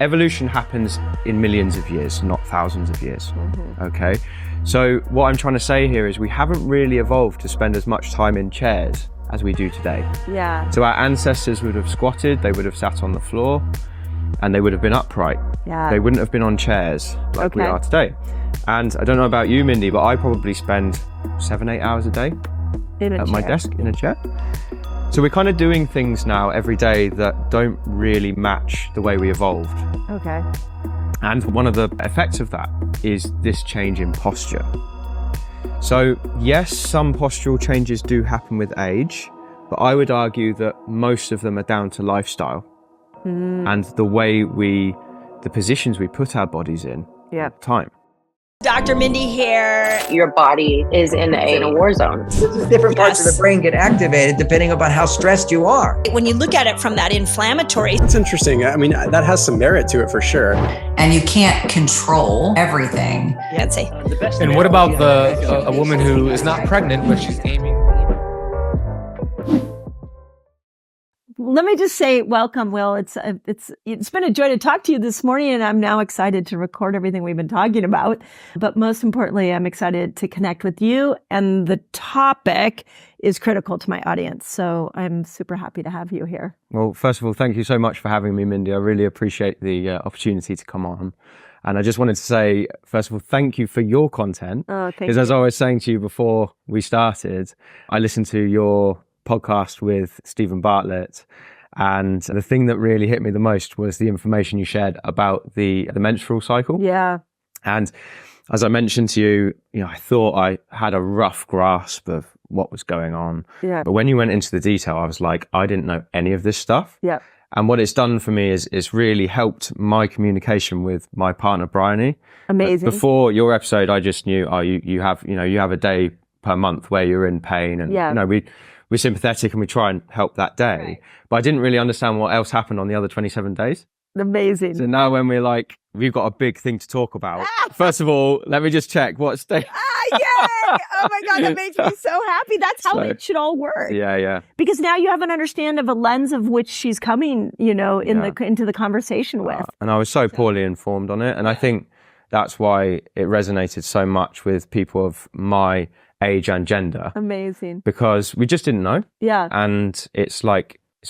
Evolution happens in millions of years, not thousands of years, okay? So what I'm trying to say here is we haven't really evolved to spend as much time in chairs as we do today. Yeah. So our ancestors would have squatted, they would have sat on the floor, and they would have been upright. Yeah. They wouldn't have been on chairs like we are today. And I don't know about you, Mindy, but I probably spend 7-8 hours a day at my desk in a chair. So we're kind of doing things now every day that don't really match the way we evolved. Okay. And one of the effects of that is this change in posture. So yes, some postural changes do happen with age, but I would argue that most of them are down to lifestyle and the positions we put our bodies in at the time. Dr. Mindy here. Your body is in a war zone. Different parts of the brain get activated depending upon how stressed you are. When you look at it from that inflammatory. It's interesting. I mean, that has some merit to it for sure. And you can't control everything. I'd say. And what about a woman who is not pregnant, but she's aiming? Let me just say, welcome, Will. It's been a joy to talk to you this morning, and I'm now excited to record everything we've been talking about. But most importantly, I'm excited to connect with you, and the topic is critical to my audience. So I'm super happy to have you here. Well, first of all, thank you so much for having me, Mindy. I really appreciate the opportunity to come on. And I just wanted to say, first of all, thank you for your content. Oh, thank you. Because as I was saying to you before we started, I listened to your podcast with Stephen Bartlett, and the thing that really hit me the most was the information you shared about the menstrual cycle. Yeah. And as I mentioned to you, I thought I had a rough grasp of what was going on. Yeah. But when you went into the detail, I was like, I didn't know any of this stuff. Yeah. And what it's done for me is really helped my communication with my partner, Bryony. Amazing. Before your episode, I just knew, you have a day per month where you're in pain, and we're sympathetic and we try and help that day. Right. But I didn't really understand what else happened on the other 27 days. Amazing. So now when we're like, we've got a big thing to talk about. First of all, let me just check what state. Yay! Oh my God, that makes me so happy. That's how it should all work. Yeah. Because now you have an understanding of a lens of which she's coming, into the conversation with. And I was so poorly informed on it. And I think that's why it resonated so much with people of my age and gender. Amazing. Because we just didn't know. Yeah. And it's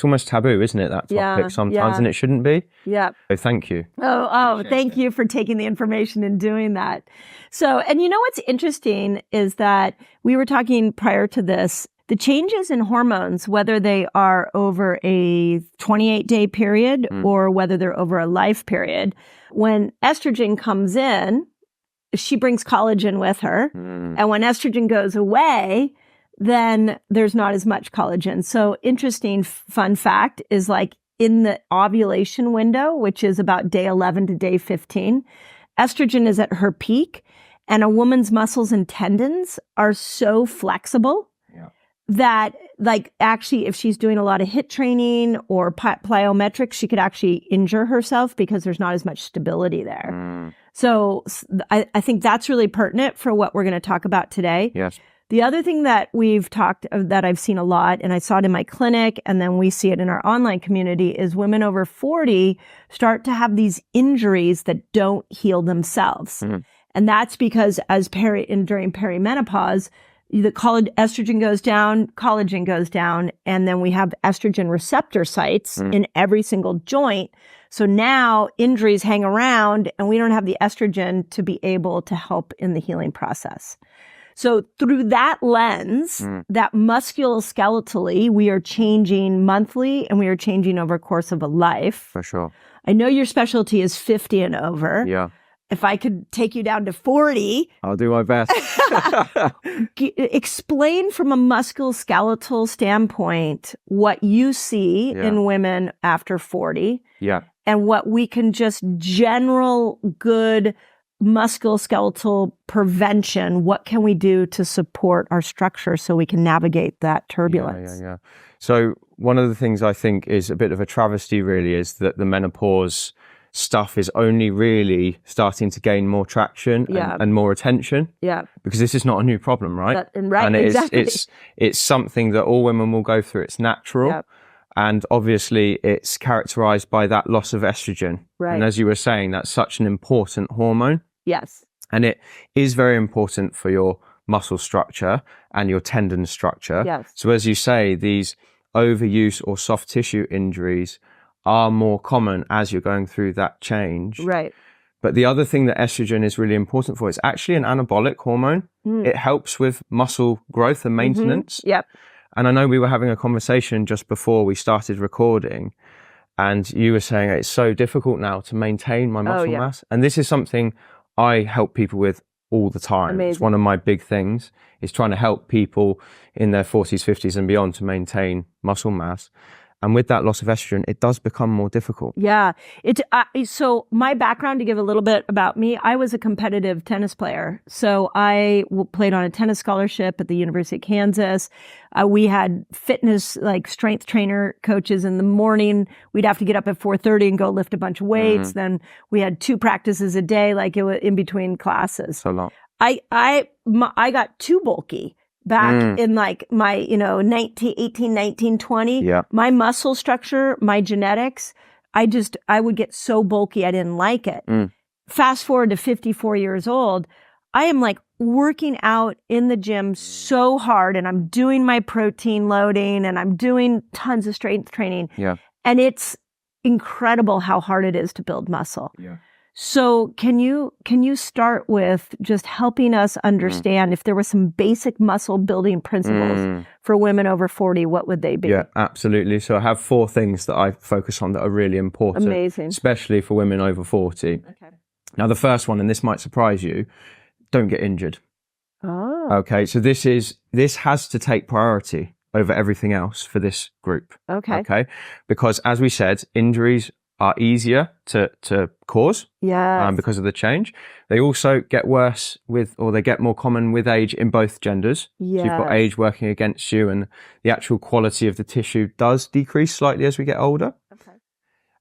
almost taboo, isn't it, that topic sometimes, and it shouldn't be. Yeah. So thank you. Thank you for taking the information and doing that. So, and what's interesting is that we were talking prior to this, the changes in hormones, whether they are over a 28-day period or whether they're over a life period, when estrogen comes in, she brings collagen with her. And when estrogen goes away, then there's not as much collagen. So interesting fun fact is in the ovulation window, which is about day 11 to day 15, estrogen is at her peak, and a woman's muscles and tendons are so flexible that actually if she's doing a lot of HIIT training or plyometrics, she could actually injure herself because there's not as much stability there. So I think that's really pertinent for what we're going to talk about today. Yes. The other thing that that I've seen a lot, and I saw it in my clinic, and then we see it in our online community, is women over 40 start to have these injuries that don't heal themselves. And that's because during perimenopause, the estrogen goes down, collagen goes down, and then we have estrogen receptor sites in every single joint. So now injuries hang around, and we don't have the estrogen to be able to help in the healing process. So through that lens, that musculoskeletally, we are changing monthly, and we are changing over the course of a life. For sure. I know your specialty is 50 and over. Yeah. If I could take you down to 40. I'll do my best. Explain from a musculoskeletal standpoint what you see in women after 40. Yeah. And what we can just general good musculoskeletal prevention, what can we do to support our structure so we can navigate that turbulence? Yeah. So one of the things I think is a bit of a travesty really is that the menopause stuff is only really starting to gain more traction and more attention. Yeah. Because this is not a new problem, right? Exactly. It's something that all women will go through. It's natural. And obviously it's characterized by that loss of estrogen. Right. And as you were saying, that's such an important hormone. Yes. And it is very important for your muscle structure and your tendon structure. Yes. So as you say, these overuse or soft tissue injuries are more common as you're going through that change. Right. But the other thing that estrogen is really important for is actually an anabolic hormone. It helps with muscle growth and maintenance. Yep. And I know we were having a conversation just before we started recording, and you were saying it's so difficult now to maintain my muscle mass. And this is something I help people with all the time. Amazing. It's one of my big things, is trying to help people in their 40s, 50s and beyond to maintain muscle mass. And with that loss of estrogen, it does become more difficult. Yeah. So my background, to give a little bit about me, I was a competitive tennis player. So I played on a tennis scholarship at the University of Kansas. We had fitness, like strength trainer coaches in the morning. We'd have to get up at 4:30 and go lift a bunch of weights. Then we had 2 practices a day, like it was in between classes. So long. I got too bulky. Back in like my, 18, 19, 20, Yeah. my muscle structure, my genetics, I would get so bulky, I didn't like it. Fast forward to 54 years old, I am like working out in the gym so hard, and I'm doing my protein loading and I'm doing tons of strength training. Yeah. And it's incredible how hard it is to build muscle. Yeah. So can you start with just helping us understand if there were some basic muscle building principles for women over 40, what would they be? Yeah, absolutely. So I have 4 things that I focus on that are really important. Amazing. Especially for women over 40. Okay. Now, the first one, and this might surprise you, don't get injured. Oh. Okay, so this has to take priority over everything else for this group. Okay. Okay, because as we said, injuries are easier to cause Yeah. because of the change. They also get worse they get more common with age in both genders. Yes. So you've got age working against you, and the actual quality of the tissue does decrease slightly as we get older. Okay.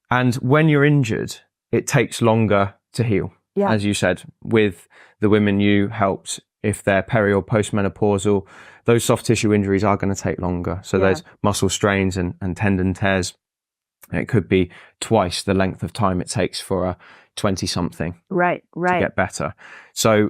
And when you're injured, it takes longer to heal. Yeah. As you said, with the women you helped, if they're peri or postmenopausal, those soft tissue injuries are going to take longer. So there's muscle strains and tendon tears. It could be twice the length of time it takes for a 20-something Right. to get better. So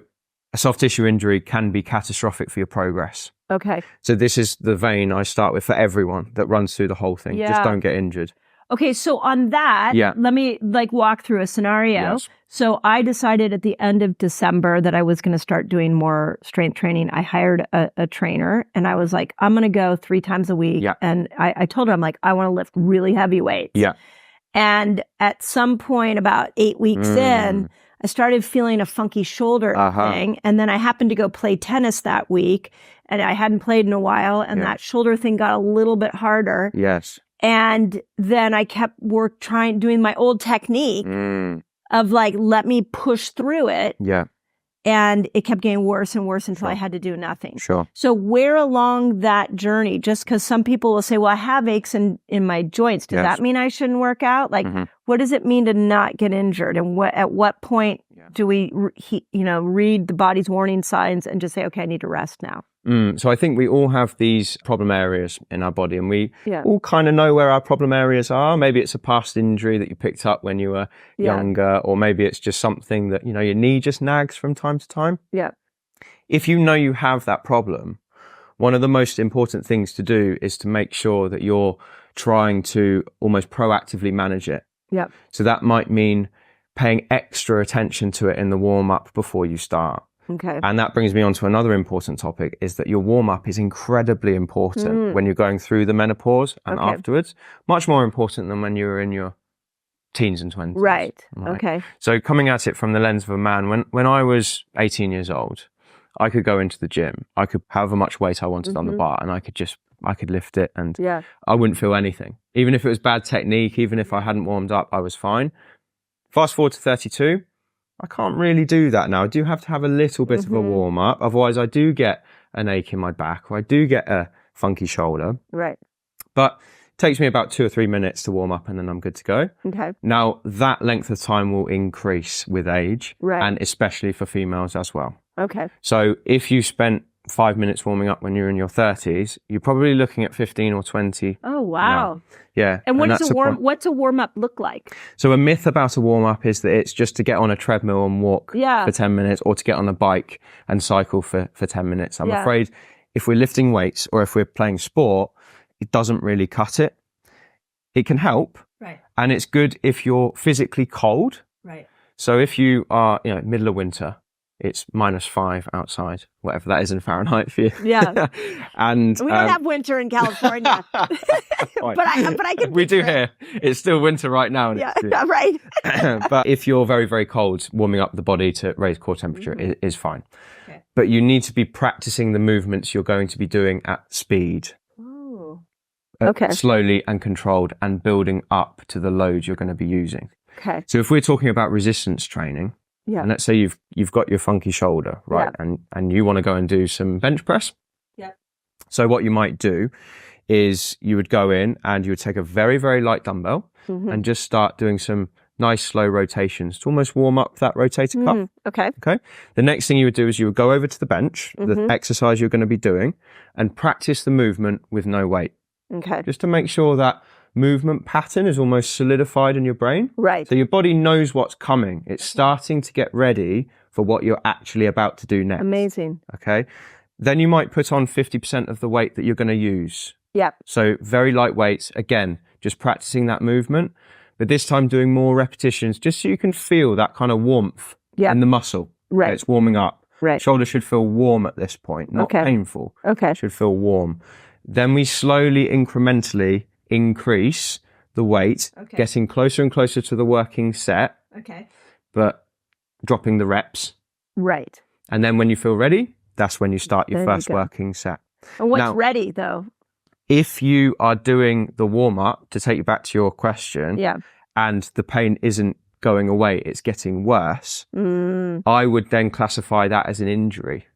a soft tissue injury can be catastrophic for your progress. Okay. So this is the vein I start with for everyone that runs through the whole thing. Yeah. Just don't get injured. Okay, so on that, let me walk through a scenario. Yes. So I decided at the end of December that I was going to start doing more strength training. I hired a trainer, and I was like, I'm going to go 3 times a week. Yeah. And I told her, I'm like, I want to lift really heavy weights. Yeah. And at some point, about 8 weeks in, I started feeling a funky shoulder thing. And then I happened to go play tennis that week, and I hadn't played in a while. And that shoulder thing got a little bit harder. Yes. And then I kept doing my old technique of like, let me push through it. Yeah. And it kept getting worse and worse until I had to do nothing. Sure. So where along that journey, just because some people will say, well, I have aches in my joints. Does that mean I shouldn't work out? Like, what does it mean to not get injured? And at what point do we, read the body's warning signs and just say, okay, I need to rest now? So I think we all have these problem areas in our body, and we all kind of know where our problem areas are. Maybe it's a past injury that you picked up when you were younger, or maybe it's just something that, your knee just nags from time to time. Yeah. If you know you have that problem, one of the most important things to do is to make sure that you're trying to almost proactively manage it. Yeah. So that might mean paying extra attention to it in the warm-up before you start. Okay. And that brings me on to another important topic, is that your warm-up is incredibly important when you're going through the menopause and afterwards. Much more important than when you were in your teens and 20s. Right. Okay. So coming at it from the lens of a man, when I was 18 years old, I could go into the gym. I could however much weight I wanted on the bar, and I could lift it, and I wouldn't feel anything. Even if it was bad technique, even if I hadn't warmed up, I was fine. Fast forward to 32. I can't really do that now. I do have to have a little bit of a warm up. Otherwise, I do get an ache in my back, or I do get a funky shoulder. Right. But it takes me about 2 or 3 minutes to warm up, and then I'm good to go. Okay. Now, that length of time will increase with age, Right. and especially for females as well. Okay. So if you spent 5 minutes warming up when you're in your 30s, you're probably looking at 15 or 20. Oh, wow. Now. Yeah. And that's what's a warm up look like? So a myth about a warm up is that it's just to get on a treadmill and walk for 10 minutes, or to get on a bike and cycle for 10 minutes. I'm afraid if we're lifting weights or if we're playing sport, it doesn't really cut it. It can help. Right. And it's good if you're physically cold. Right. So if you are, middle of winter, it's -5 outside, whatever that is in Fahrenheit for you. Yeah. And we don't have winter in California. but I can. We do here. It's still winter right now. And Right. But if you're very, very cold, warming up the body to raise core temperature is fine. Okay. But you need to be practicing the movements you're going to be doing at speed. Oh. Slowly and controlled, and building up to the load you're going to be using. Okay. So if we're talking about resistance training, and let's say you've got your funky shoulder, right? Yeah. And you want to go and do some bench press. Yeah. So what you might do is you would go in and you would take a very, very light dumbbell and just start doing some nice slow rotations to almost warm up that rotator cuff. Okay. The next thing you would do is you would go over to the bench, the exercise you're going to be doing, and practice the movement with no weight. Okay. Just to make sure that movement pattern is almost solidified in your brain. Right. So your body knows what's coming. It's starting to get ready for what you're actually about to do next. Amazing. Okay. Then you might put on 50% of the weight that you're going to use. Yeah. So very light weights. Again, just practicing that movement, but this time doing more repetitions, just so you can feel that kind of warmth in the muscle. Right. It's warming up. Right. Shoulder should feel warm at this point, not painful. Okay. It should feel warm. Then we slowly, incrementally increase the weight, getting closer and closer to the working set, but dropping the reps. Right. And then when you feel ready, that's when you start your first working set. And what's ready, though? If you are doing the warm-up, to take you back to your question, and the pain isn't going away, it's getting worse, I would then classify that as an injury.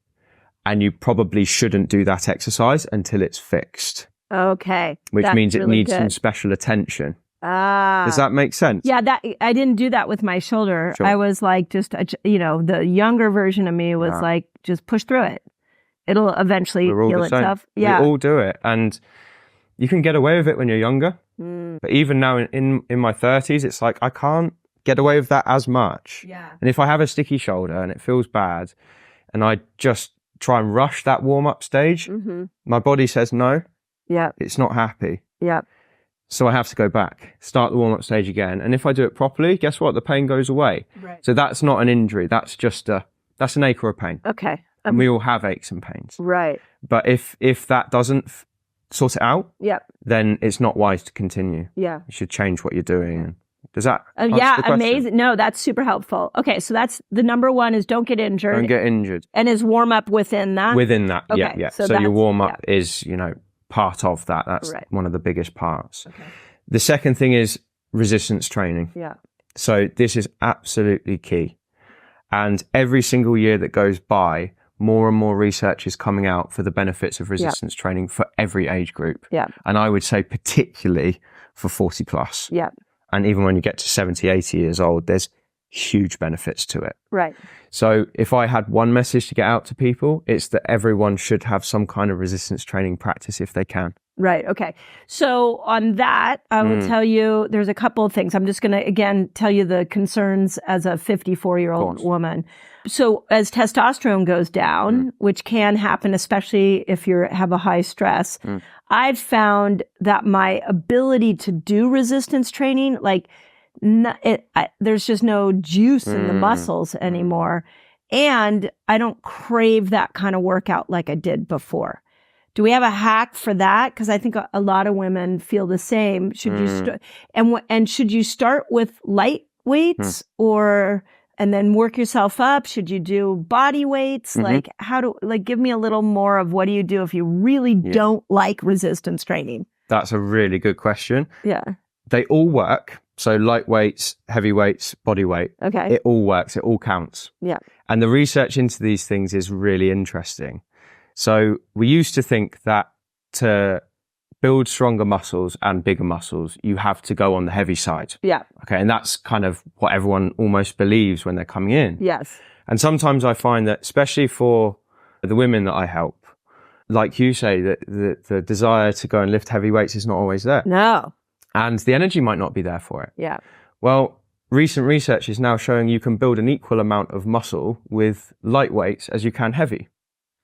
And you probably shouldn't do that exercise until it's fixed. Okay. Which means it needs some special attention. Does that make sense? Yeah, I didn't do that with my shoulder. Sure. I was like, the younger version of me was like, just push through it. It'll eventually heal itself. Yeah. We all do it. And you can get away with it when you're younger. But even now in my 30s, it's like, I can't get away with that as much. Yeah. And if I have a sticky shoulder and it feels bad, and I just try and rush that warm-up stage, my body says no. Yeah. It's not happy. Yeah. So I have to go back, start the warm-up stage again. And if I do it properly, guess what? The pain goes away. Right. So that's not an injury. That's just that's an ache or a pain. Okay. And we all have aches and pains. Right. But if that doesn't sort it out, then it's not wise to continue. Yeah. You should change what you're doing. Does that answer the question? Amazing. No, that's super helpful. Okay, so that's the number one is don't get injured. Don't get injured. And is warm up within that? Within that, yeah. So your warm up is, part of that. That's one of the biggest parts. Okay. The second thing is resistance training. Yeah. So this is absolutely key. And every single year that goes by, more and more research is coming out for the benefits of resistance training for every age group. Yeah. And I would say particularly for 40 plus. Yeah. And even when you get to 70, 80 years old, there's huge benefits to it. Right. So if I had one message to get out to people, it's that everyone should have some kind of resistance training practice if they can. Right. Okay. So on that, I will tell you, there's a couple of things. I'm just going to, again, tell you the concerns as a 54-year-old woman. So as testosterone goes down, which can happen, especially if you have a high stress, I've found that my ability to do resistance training, there's just no juice in the muscles anymore. And I don't crave that kind of workout like I did before. Do we have a hack for that? Because I think a lot of women feel the same. Should you and should you start with light weights and then work yourself up? Should you do body weights? Give me a little more of what do you do if you really don't like resistance training? That's a really good question. Yeah. They all work. So light weights, heavy weights, body weight. Okay. It all works. It all counts. Yeah. And the research into these things is really interesting. So we used to think that to build stronger muscles and bigger muscles, you have to go on the heavy side. Yeah. Okay. And that's kind of what everyone almost believes when they're coming in. Yes. And sometimes I find that, especially for the women that I help, like you say, that the desire to go and lift heavy weights is not always there. No. And the energy might not be there for it. Yeah. Well, recent research is now showing you can build an equal amount of muscle with light weights as you can heavy.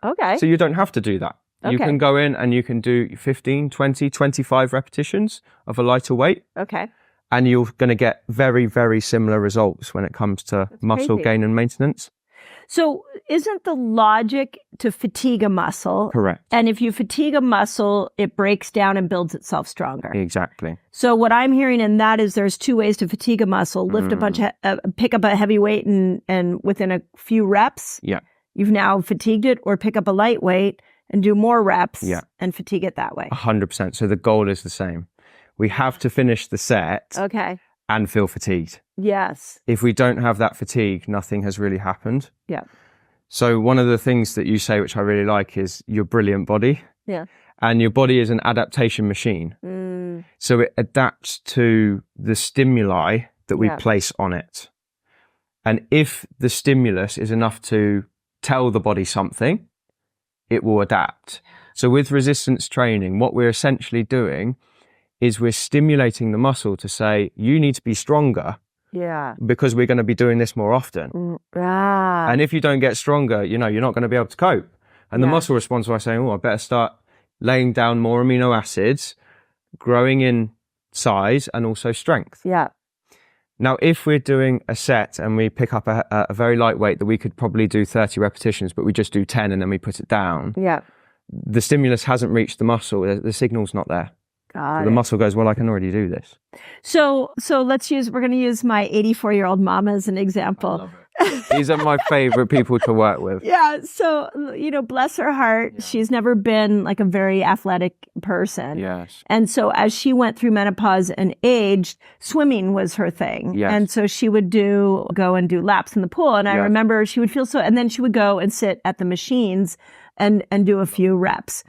Okay. So you don't have to do that. You Okay. can go in and you can do 15, 20, 25 repetitions of a lighter weight. Okay. And you're going to get very, very similar results when it comes to muscle crazy. gain and maintenance. So isn't the logic to fatigue a muscle? Correct. And if you fatigue a muscle, it breaks down and builds itself stronger. Exactly. So what I'm hearing in that is there's two ways to fatigue a muscle: lift a bunch of, pick up a heavy weight and within a few reps, Yeah. you've now fatigued it, or pick up a light weight and do more reps Yeah. and fatigue it that way. 100%. So the goal is the same. We have to finish the set Okay. and feel fatigued. Yes. If we don't have that fatigue, nothing has really happened. Yeah. So one of the things that you say, which I really like, is your brilliant body. Yeah. And your body is an adaptation machine. So it adapts to the stimuli that we Yeah. place on it. And if the stimulus is enough to tell the body something, it will adapt. So with resistance training, what we're essentially doing is we're stimulating the muscle to say, you need to be stronger Yeah. because we're going to be doing this more often. Ah. And if you don't get stronger, you're not going to be able to cope. And the Yeah. muscle responds by saying, oh, I better start laying down more amino acids, growing in size and also strength. Yeah. Now, if we're doing a set and we pick up a very light weight that we could probably do 30 repetitions, but we just do 10 and then we put it down, Yeah. the stimulus hasn't reached the muscle. The signal's not there. Got So it. the muscle goes, well, I can already do this. So we're going to use my 84-year-old mama as an example. These are my favorite people to work with. Yeah. So, bless her heart, she's never been like a very athletic person. Yes. And so as she went through menopause and aged, swimming was her thing. Yes. And so she would go and do laps in the pool. And I Yes. remember she would feel and then she would go and sit at the machines and do a few reps.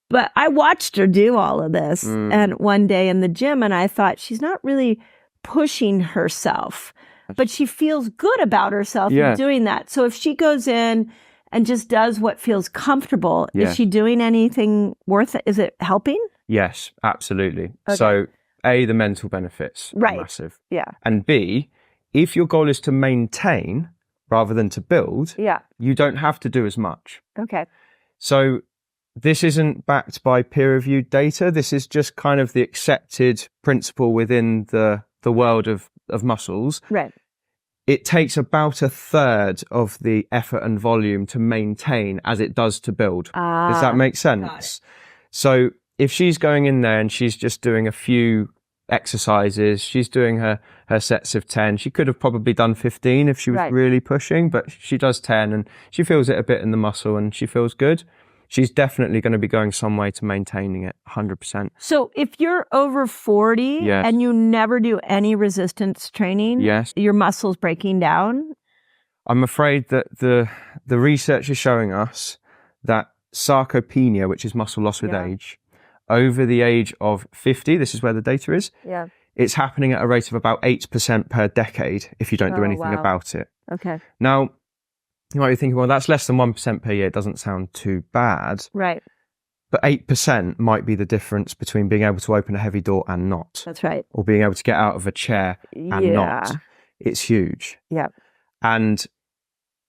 But I watched her do all of this and one day in the gym, and I thought, she's not really pushing herself, but she feels good about herself in Yes. doing that. So if she goes in and just does what feels comfortable, Yes. is she doing anything worth it? Is it helping? Yes, absolutely. Okay. So A, the mental benefits are Right. massive. Yeah. And B, if your goal is to maintain rather than to build, Yeah. you don't have to do as much. Okay. So this isn't backed by peer-reviewed data. This is just kind of the accepted principle within the world of muscles. Right. It takes about a third of the effort and volume to maintain as it does to build. Does that make sense? So if she's going in there and she's just doing a few exercises, she's doing her sets of 10. She could have probably done 15 if she was Right. really pushing, but she does 10 and she feels it a bit in the muscle and she feels good. She's definitely going to be going some way to maintaining it 100%. So if you're over 40 Yes. and you never do any resistance training, Yes. your muscles breaking down. I'm afraid that the research is showing us that sarcopenia, which is muscle loss with Yeah. age, over the age of 50, this is where the data is, Yeah. it's happening at a rate of about 8% per decade if you don't do Oh, anything wow. about it. Okay. Now, you might be thinking, well, that's less than 1% per year. It doesn't sound too bad. Right. But 8% might be the difference between being able to open a heavy door and not, That's right. or being able to get out of a chair and Yeah. not. It's huge. Yeah. And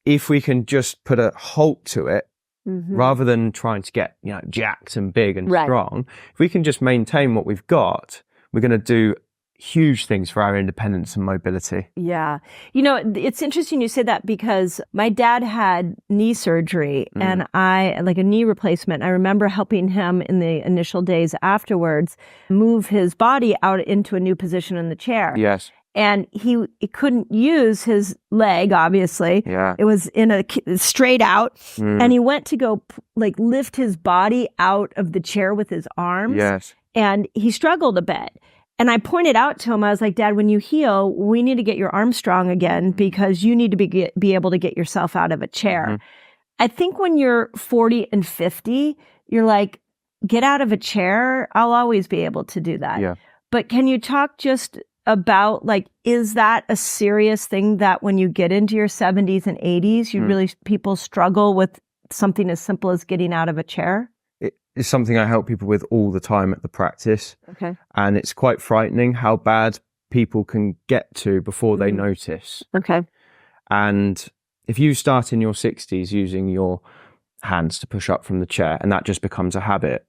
if we can just put a halt to it, Mhm. rather than trying to get, jacked and big and Right. strong, if we can just maintain what we've got, we're going to do huge things for our independence and mobility. Yeah. It's interesting you say that because my dad had knee surgery and like a knee replacement. I remember helping him in the initial days afterwards move his body out into a new position in the chair. Yes. And he couldn't use his leg, obviously. Yeah. It was in a straight out. And he went to go lift his body out of the chair with his arms. Yes. And he struggled a bit. And I pointed out to him, I was like, Dad, when you heal, we need to get your arms strong again because you need to be able to get yourself out of a chair. I think when you're 40 and 50, you're like, get out of a chair. I'll always be able to do that. Yeah. But can you talk just about is that a serious thing that when you get into your 70s and 80s, people struggle with something as simple as getting out of a chair? It's something I help people with all the time at the practice. Okay. And it's quite frightening how bad people can get to before they notice. Okay. And if you start in your 60s using your hands to push up from the chair and that just becomes a habit,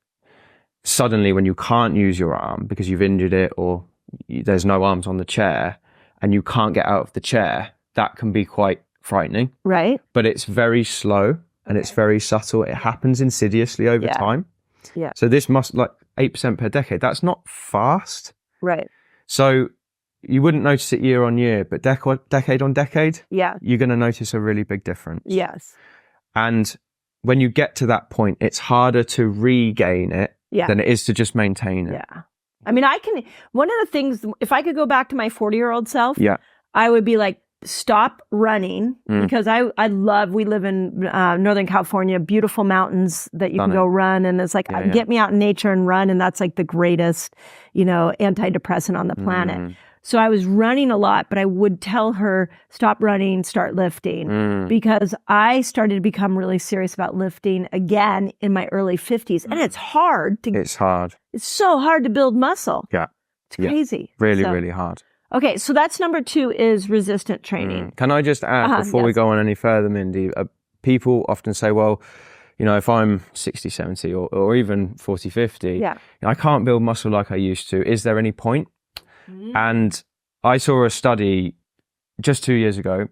suddenly when you can't use your arm because you've injured it or there's no arms on the chair and you can't get out of the chair, that can be quite frightening. Right. But it's very slow and it's very subtle. It happens insidiously over time. Yeah. So this must, like 8% per decade, that's not fast. Right. So you wouldn't notice it year on year, but decade on decade, Yeah. you're going to notice a really big difference. Yes. And when you get to that point, it's harder to regain it than it is to just maintain it. Yeah. I mean, one of the things, if I could go back to my 40-year-old self, I would be like, stop running because we live in Northern California, beautiful mountains that you can go run. And it's like, get me out in nature and run. And that's like the greatest, antidepressant on the planet. So I was running a lot, but I would tell her, stop running, start lifting, because I started to become really serious about lifting again in my early 50s. And it's hard. It's hard. It's so hard to build muscle. Yeah. It's crazy. Really, really hard. Okay, so that's number 2 is resistant training. Can I just add, before we go on any further, Mindy, people often say, well, if I'm 60, 70 or even 40, 50, I can't build muscle like I used to. Is there any point? And I saw a study just 2 years ago,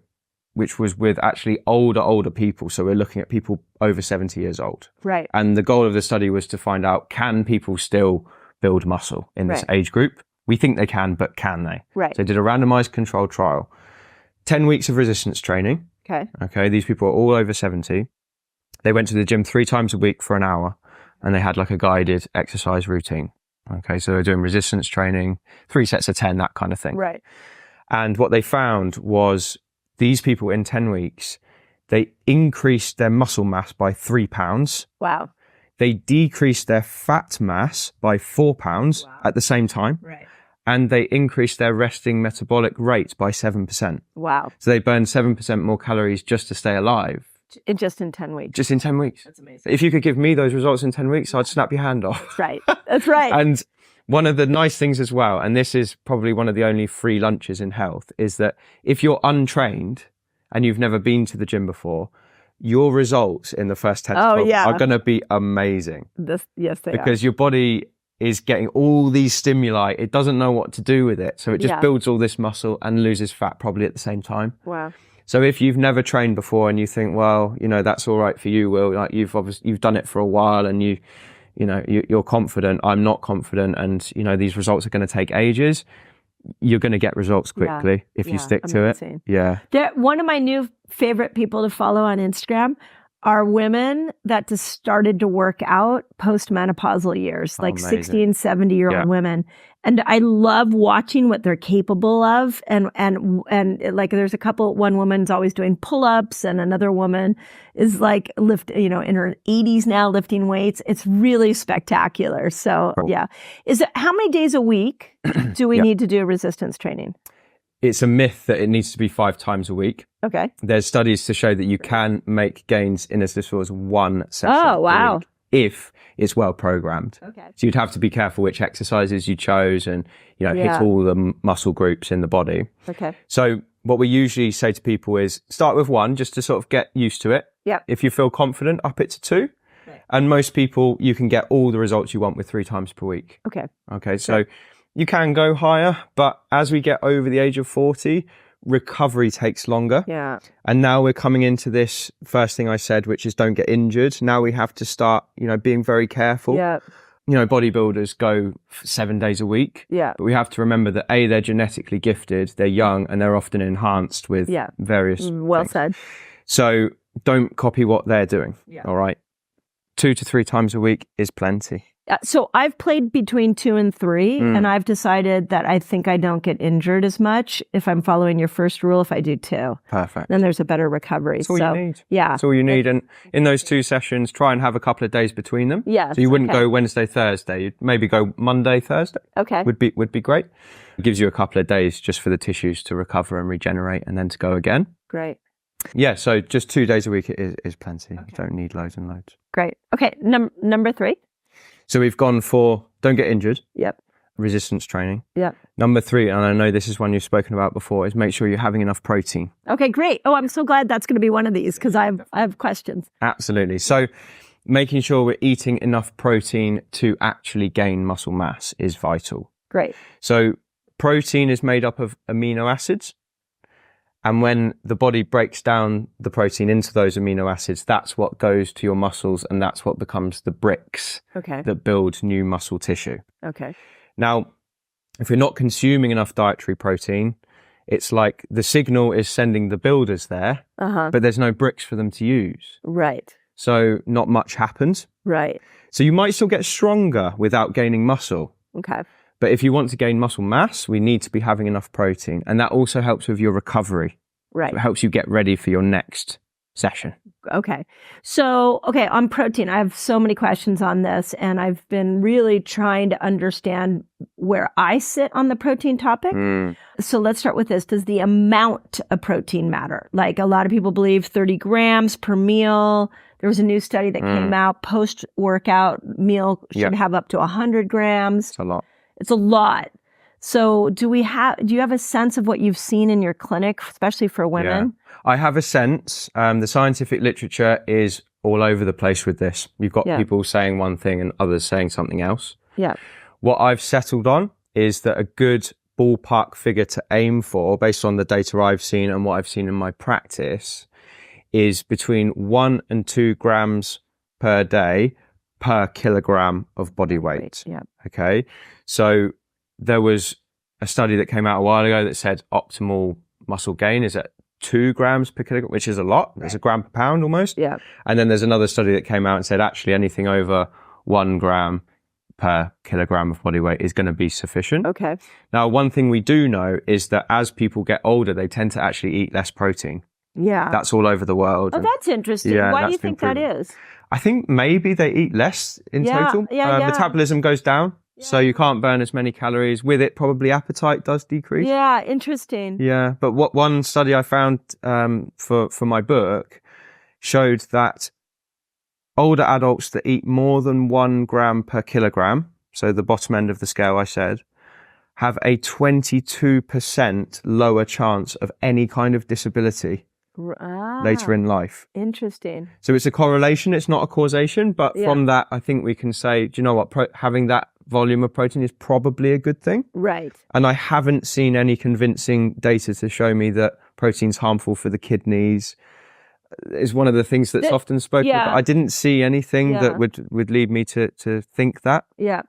which was with actually older people. So we're looking at people over 70 years old. Right. And the goal of the study was to find out, can people still build muscle in this age group? We think they can, but can they? Right. So they did a randomized controlled trial, 10 weeks of resistance training. Okay. These people are all over 70. They went to the gym 3 times a week for an hour and they had like a guided exercise routine. Okay. So they're doing resistance training, 3 sets of 10, that kind of thing. Right. And what they found was these people in 10 weeks, they increased their muscle mass by 3 pounds. Wow. They decreased their fat mass by 4 pounds at the same time. Right. And they increased their resting metabolic rate by 7%. Wow. So they burned 7% more calories just to stay alive. Just in 10 weeks. Just in 10 weeks. That's amazing. If you could give me those results in 10 weeks, I'd snap your hand off. That's right. That's right. And one of the nice things as well, and this is probably one of the only free lunches in health, is that if you're untrained and you've never been to the gym before, your results in the first 10 to 12 are going to be amazing. Yes, they are. Because your body is getting all these stimuli. It doesn't know what to do with it. So it just builds all this muscle and loses fat probably at the same time. Wow. So if you've never trained before and you think, well, that's all right for you, Will, like you've done it for a while and you're confident, I'm not confident, and these results are going to take ages. You're going to get results quickly if you stick to it. Yeah. One of my new favorite people to follow on Instagram are women that just started to work out post-menopausal years, like amazing. 60 and 70-year-old women. And I love watching what they're capable of. And like there's one woman's always doing pull-ups and another woman is like in her 80s now lifting weights. It's really spectacular. So how many days a week do we need to do resistance training? It's a myth that it needs to be 5 times a week. Okay. There's studies to show that you can make gains in as little as 1 session. Oh, wow. A week if it's well programmed. Okay. So you'd have to be careful which exercises you chose and, hit all the muscle groups in the body. Okay. So what we usually say to people is start with 1 just to sort of get used to it. Yeah. If you feel confident, up it to 2. Okay. And most people, you can get all the results you want with 3 times per week. Okay. Okay. So you can go higher, but as we get over the age of 40, recovery takes longer. Yeah. And now we're coming into this first thing I said, which is don't get injured. Now we have to start, being very careful. Yeah. Bodybuilders go 7 days a week. Yeah. But we have to remember that they're genetically gifted, they're young, and they're often enhanced with various Well things. said. So don't copy what they're doing. Yeah. All right. 2 to 3 times a week is plenty. So I've played between 2 and 3, and I've decided that I think I don't get injured as much if I'm following your first rule if I do 2. Perfect. Then there's a better recovery. That's all you need. Yeah. That's all you need. And in those 2 sessions, try and have a couple of days between them. Yeah. So you wouldn't go Wednesday, Thursday. You'd maybe go Monday, Thursday. Okay. Would be great. It gives you a couple of days just for the tissues to recover and regenerate and then to go again. Great. Yeah. So just 2 days a week is plenty. You don't need loads and loads. Great. Okay. Number 3. So we've gone for don't get injured, Yep. resistance training. Yep. Number 3, and I know this is one you've spoken about before, is make sure you're having enough protein. Okay, great. Oh, I'm so glad that's going to be one of these because I have questions. Absolutely. So making sure we're eating enough protein to actually gain muscle mass is vital. Great. So protein is made up of amino acids. And when the body breaks down the protein into those amino acids, that's what goes to your muscles and that's what becomes the bricks Okay. that build new muscle tissue. Okay. Now, if we're not consuming enough dietary protein, it's like the signal is sending the builders there, but there's no bricks for them to use. Right. So not much happens. Right. So you might still get stronger without gaining muscle. Okay. But if you want to gain muscle mass, we need to be having enough protein. And that also helps with your recovery. Right. So it helps you get ready for your next session. Okay. So, on protein, I have so many questions on this, and I've been really trying to understand where I sit on the protein topic. So let's start with this. Does the amount of protein matter? Like a lot of people believe 30 grams per meal. There was a new study that came out, post-workout meal should have up to 100 grams. It's a lot. It's a lot. So do you have a sense of what you've seen in your clinic, especially for women? Yeah. I have a sense. The scientific literature is all over the place with this. You've got people saying one thing and others saying something else. Yeah. What I've settled on is that a good ballpark figure to aim for, based on the data I've seen and what I've seen in my practice, is between 1 and 2 grams per day per kilogram of body weight. Yeah. Okay. So there was a study that came out a while ago that said optimal muscle gain is at 2 grams per kilogram, which is a lot. It's a gram per pound almost. Yeah. And then there's another study that came out and said actually anything over 1 gram per kilogram of body weight is going to be sufficient. Okay. Now, one thing we do know is that as people get older, they tend to actually eat less protein. Yeah. That's all over the world. Oh, that's interesting. Yeah, Why do you that's been think that proven. is? I think maybe they eat less in total. Metabolism goes down, so you can't burn as many calories. With it, probably appetite does decrease. Yeah, interesting. Yeah, but what one study I found for my book showed that older adults that eat more than 1 gram per kilogram, so the bottom end of the scale I said, have a 22% lower chance of any kind of disability later in life. Interesting. So it's a correlation, it's not a causation, but from that, I think we can say, do you know what, having that volume of protein is probably a good thing. Right. And I haven't seen any convincing data to show me that protein's harmful for the kidneys. Is one of the things that's often spoken about. I didn't see anything that would lead me to think that. Yeah.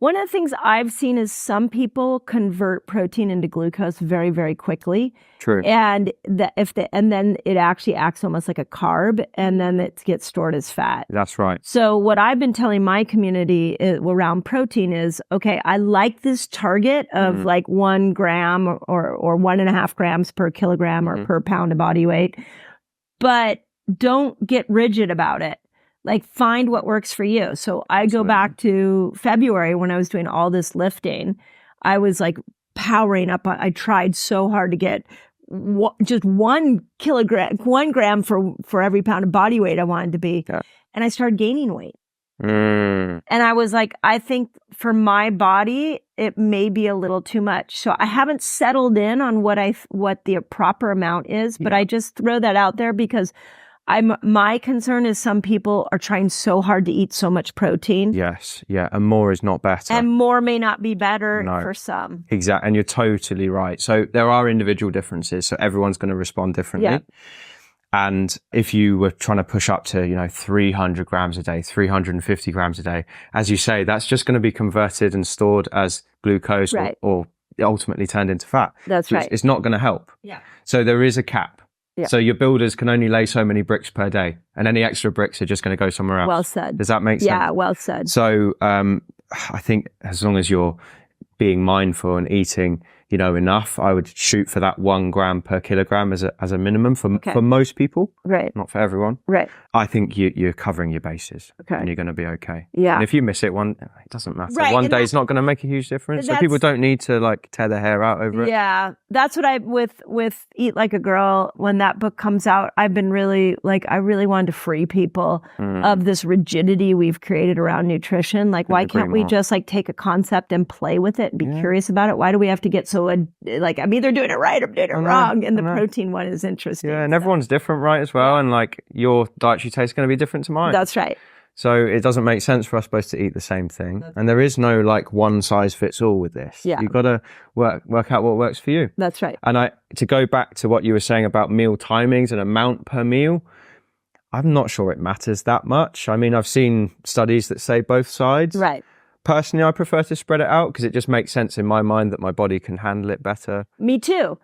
One of the things I've seen is some people convert protein into glucose very, very quickly. True. And then it actually acts almost like a carb, and then it gets stored as fat. That's right. So what I've been telling my community around protein is, okay, I like this target of like 1 gram or 1.5 grams per kilogram or per pound of body weight, but don't get rigid about it. Like, find what works for you. So I go back to February when I was doing all this lifting. I was like powering up. I tried so hard to get just 1 gram for every pound of body weight I wanted to be. Yeah. And I started gaining weight. And I was like, I think for my body, it may be a little too much. So I haven't settled in on what the proper amount is, but I just throw that out there because my concern is some people are trying so hard to eat so much protein. Yes, yeah, and more is not better. And more may not be better for some. Exactly, and you're totally right. So there are individual differences, so everyone's going to respond differently. Yeah. And if you were trying to push up to, 300 grams a day, 350 grams a day, as you say, that's just going to be converted and stored as glucose or ultimately turned into fat. That's right. It's not going to help. Yeah. So there is a cap. Yeah. So your builders can only lay so many bricks per day, and any extra bricks are just going to go somewhere else. Well said. Does that make sense? Yeah, well said. So I think as long as you're being mindful and eating enough. I would shoot for that 1 gram per kilogram as a minimum for most people. Right. Not for everyone. Right. I think you're covering your bases. Okay. And you're going to be okay. Yeah. And if you miss it it doesn't matter. Right, One and day is not going to make a huge difference. So people don't need to like tear their hair out over it. Yeah. That's what with Eat Like a Girl, when that book comes out, I've been really I really wanted to free people of this rigidity we've created around nutrition. Like, why can't we just like take a concept and play with it and be curious about it? Why do we have to get so like, I'm either doing it right or I'm doing it wrong? And the protein one is interesting. Yeah, and everyone's different, right, as well. And like your dietary taste is going to be different to mine. That's right. So it doesn't make sense for us both to eat the same thing. And there is no like one size fits all with this. Yeah. You've got to work out what works for you. That's right. And to go back to what you were saying about meal timings and amount per meal, I'm not sure it matters that much. I mean, I've seen studies that say both sides. Right. Personally, I prefer to spread it out because it just makes sense in my mind that my body can handle it better. Me too.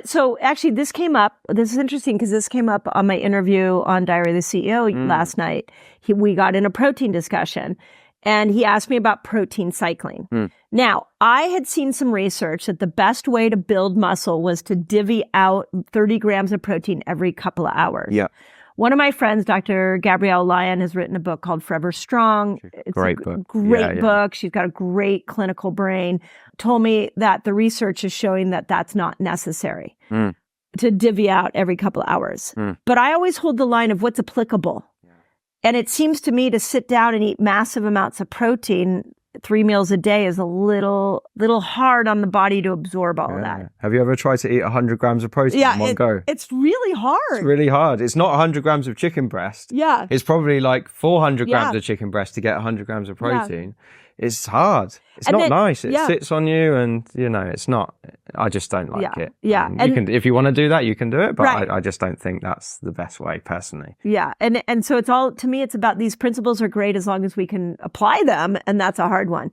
So actually this came up, this is interesting because this came up on my interview on Diary of the CEO last night. We got in a protein discussion and he asked me about protein cycling. Now, I had seen some research that the best way to build muscle was to divvy out 30 grams of protein every couple of hours. Yeah. One of my friends, Dr. Gabrielle Lyon, has written a book called Forever Strong. It's Great a book. Great book. She's got a great clinical brain. Told me that the research is showing that that's not necessary to divvy out every couple of hours. But I always hold the line of what's applicable. And it seems to me to sit down and eat massive amounts of protein 3 meals a day is a little hard on the body to absorb all of that. Have you ever tried to eat 100 grams of protein in one go? It's really hard. It's really hard. It's not 100 grams of chicken breast. Yeah. It's probably like 400 grams of chicken breast to get 100 grams of protein. It's hard. It's not nice. It sits on you and, it's not. I just don't like it. Yeah. And if you want to do that, you can do it. But I just don't think that's the best way, personally. Yeah. And so to me, it's about these principles are great as long as we can apply them. And that's a hard one.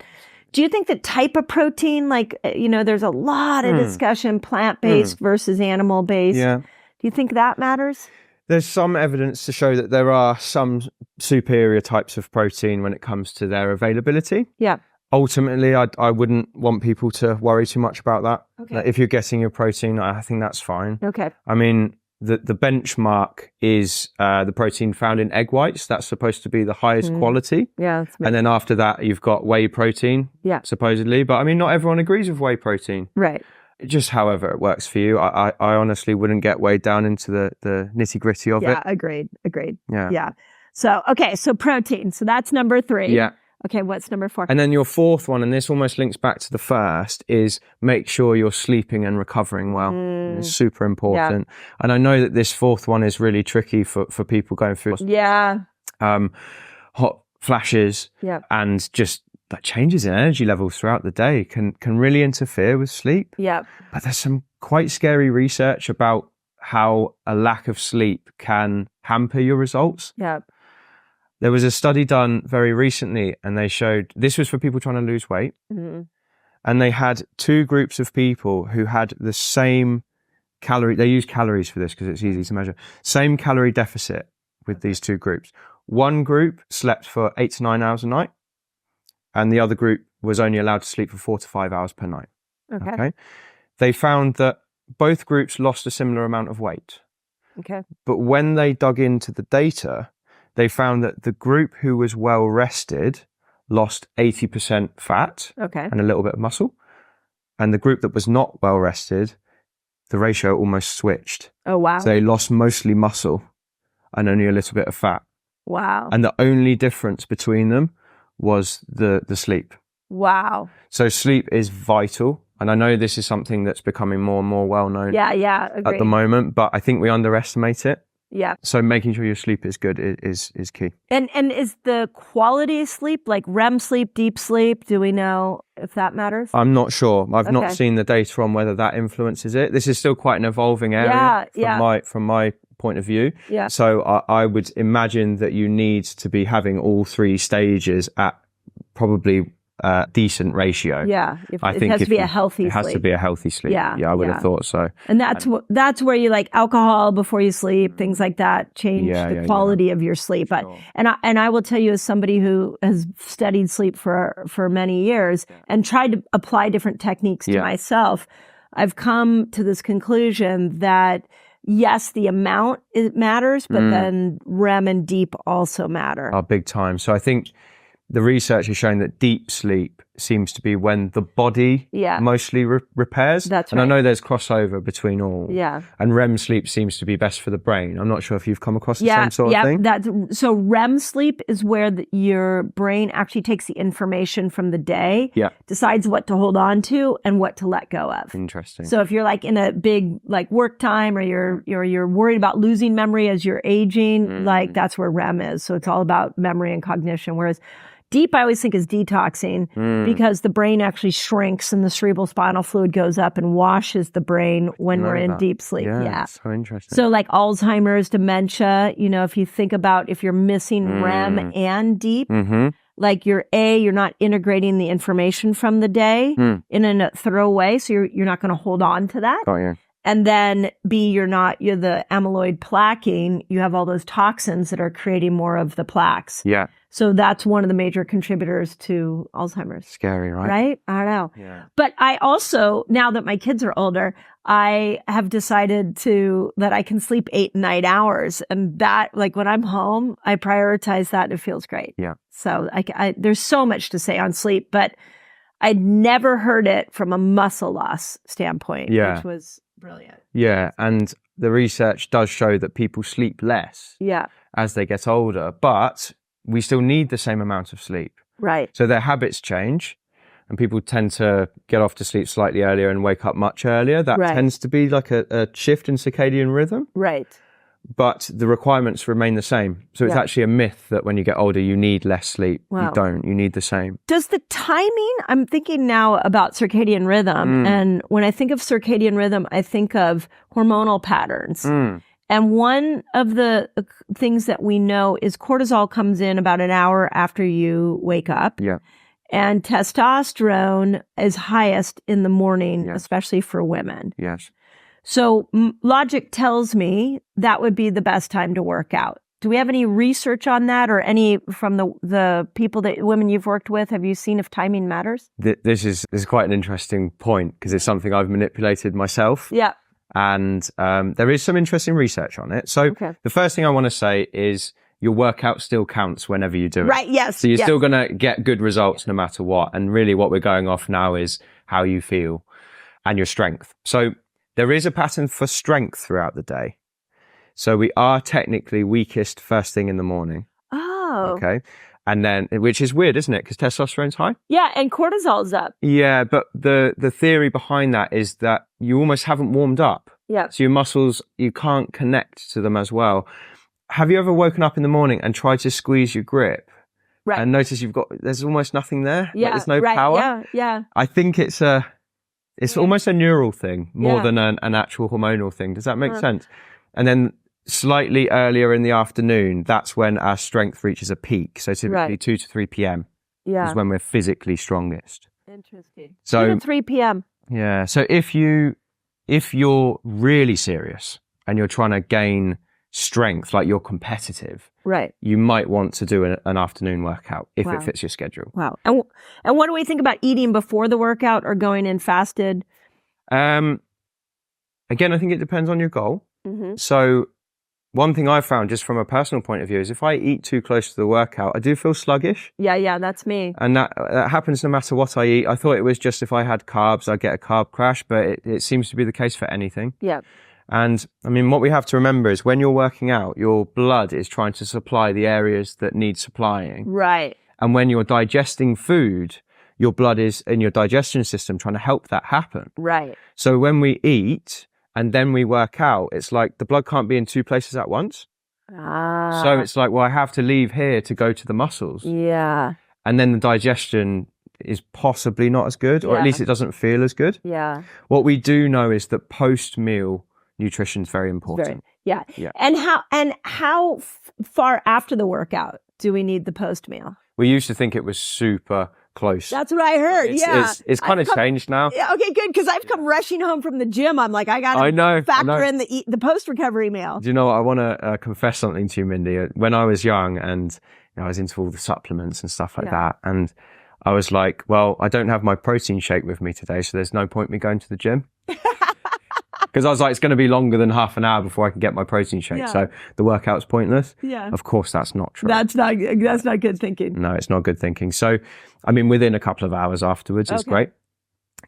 Do you think the type of protein, there's a lot of discussion, plant-based versus animal-based. Yeah. Do you think that matters? There's some evidence to show that there are some superior types of protein when it comes to their availability. Yeah. Ultimately, I wouldn't want people to worry too much about that. Okay. Like, if you're getting your protein, I think that's fine. Okay. I mean, the benchmark is the protein found in egg whites. That's supposed to be the highest quality. Yeah. And then after that, you've got whey protein, supposedly. But I mean, not everyone agrees with whey protein. Right. Just however it works for you. I honestly wouldn't get weighed down into the nitty gritty of it. Yeah, agreed. Yeah. So protein. So that's number 3. Yeah. Okay, what's number 4? And then your fourth one, and this almost links back to the first, is make sure you're sleeping and recovering well. It's super important. Yeah. And I know that this fourth one is really tricky for people going through hot flashes and just that changes in energy levels throughout the day can really interfere with sleep. Yeah. But there's some quite scary research about how a lack of sleep can hamper your results. Yeah. There was a study done very recently and they showed, this was for people trying to lose weight. And they had 2 groups of people who had the same they use calories for this because it's easy to measure, same calorie deficit with these 2 groups. One group slept for 8 to 9 hours a night. And the other group was only allowed to sleep for 4 to 5 hours per night. Okay. They found that both groups lost a similar amount of weight. Okay. But when they dug into the data, they found that the group who was well rested lost 80% fat and a little bit of muscle. And the group that was not well rested, the ratio almost switched. Oh, wow. So they lost mostly muscle and only a little bit of fat. Wow. And the only difference between them was the sleep. Wow. So sleep is vital. And I know this is something that's becoming more and more well known at the moment, but I think we underestimate it. Yeah. So making sure your sleep is good is key. And is the quality of sleep, like REM sleep, deep sleep, do we know if that matters? I'm not sure. I've not seen the data on whether that influences it. This is still quite an evolving area from my point of view. Yeah. So I would imagine that you need to be having all 3 stages at probably decent ratio. Yeah, I it think has to be a healthy sleep. It has to be a healthy sleep. Yeah, I would have thought so. And that's where you like alcohol before you sleep, things like that change the quality of your sleep. But and I will tell you, as somebody who has studied sleep for many years and tried to apply different techniques to myself, I've come to this conclusion that yes, the amount matters, but then REM and deep also matter. Oh, big time. So I think the research has shown that deep sleep seems to be when the body mostly repairs. That's and right. I know there's crossover between all. Yeah. And REM sleep seems to be best for the brain. I'm not sure if you've come across the same sort of thing. So REM sleep is where your brain actually takes the information from the day, decides what to hold on to and what to let go of. Interesting. So if you're like in a big like work time or you're worried about losing memory as you're aging, like that's where REM is. So it's all about memory and cognition. Whereas deep, I always think, is detoxing because the brain actually shrinks and the cerebral spinal fluid goes up and washes the brain when we're in deep sleep. Yeah. So interesting. So like Alzheimer's, dementia, if you think about if you're missing REM and deep, like you're not integrating the information from the day in a thorough way. So you're not going to hold on to that. Got you. And then B, you're the amyloid plaquing. You have all those toxins that are creating more of the plaques. Yeah. So that's one of the major contributors to Alzheimer's. Scary, right? Right? I don't know. Yeah. But I also, now that my kids are older, I have decided that I can sleep 8 and 9 hours. And that, like when I'm home, I prioritize that and it feels great. Yeah. So there's so much to say on sleep, but I'd never heard it from a muscle loss standpoint, which was brilliant. Yeah. And the research does show that people sleep less as they get older, but we still need the same amount of sleep. Right. So their habits change and people tend to get off to sleep slightly earlier and wake up much earlier. That tends to be like a shift in circadian rhythm. Right. But the requirements remain the same. So it's actually a myth that when you get older, you need less sleep. Wow. You don't. You need the same. Does the timing, I'm thinking now about circadian rhythm. And when I think of circadian rhythm, I think of hormonal patterns. And one of the things that we know is cortisol comes in about an hour after you wake up. Yeah. And testosterone is highest in the morning, especially for women. Yes. So logic tells me that would be the best time to work out. Do we have any research on that, or any from the women you've worked with? Have you seen if timing matters? This is quite an interesting point because it's something I've manipulated myself. Yeah. And there is some interesting research on it. So the first thing I want to say is your workout still counts whenever you do it. Right, yes. So you're still going to get good results no matter what. And really what we're going off now is how you feel and your strength. So there is a pattern for strength throughout the day. So we are technically weakest first thing in the morning. Oh. Okay. And then, which is weird, isn't it? Because testosterone's high. Yeah, and cortisol's up. Yeah, but the theory behind that is that you almost haven't warmed up. Yeah. So your muscles, you can't connect to them as well. Have you ever woken up in the morning and tried to squeeze your grip? Right. And notice there's almost nothing there? Yeah. Like there's no power? Yeah, yeah. I think it's almost a neural thing more than an actual hormonal thing. Does that make sense? And then slightly earlier in the afternoon, that's when our strength reaches a peak. So typically 2 to 3 p.m. is when we're physically strongest. Interesting. So 2 to 3 p.m. Yeah. So if you're really serious and you're trying to gain strength, like you're competitive, right, you might want to do an afternoon workout if it fits your schedule. Wow. And what do we think about eating before the workout or going in fasted? Again, I think it depends on your goal. Mm-hmm. So one thing I've found just from a personal point of view is if I eat too close to the workout, I do feel sluggish. Yeah, that's me. And that happens no matter what I eat. I thought it was just if I had carbs, I'd get a carb crash, but it seems to be the case for anything. Yeah. And I mean, what we have to remember is when you're working out, your blood is trying to supply the areas that need supplying. Right. And when you're digesting food, your blood is in your digestion system trying to help that happen. Right. So when we eat and then we work out, it's like the blood can't be in two places at once. Ah. So it's like, well, I have to leave here to go to the muscles. Yeah. And then the digestion is possibly not as good, or at least it doesn't feel as good. Yeah. What we do know is that post-meal nutrition is very important. Yeah. And how far after the workout do we need the post meal? We used to think it was super close. That's what I heard. It's kind of changed now. Yeah, okay, good. Because I've come rushing home from the gym. I'm like, I got to factor in the post-recovery meal. Do you know what? I want to confess something to you, Mindy. When I was young and I was into all the supplements and stuff like that, and I was like, well, I don't have my protein shake with me today, so there's no point me going to the gym. Because I was like, it's going to be longer than half an hour before I can get my protein shake. So the workout's pointless. Yeah. Of course, that's not true. That's not good thinking. No, it's not good thinking. So, I mean, within a couple of hours afterwards is great.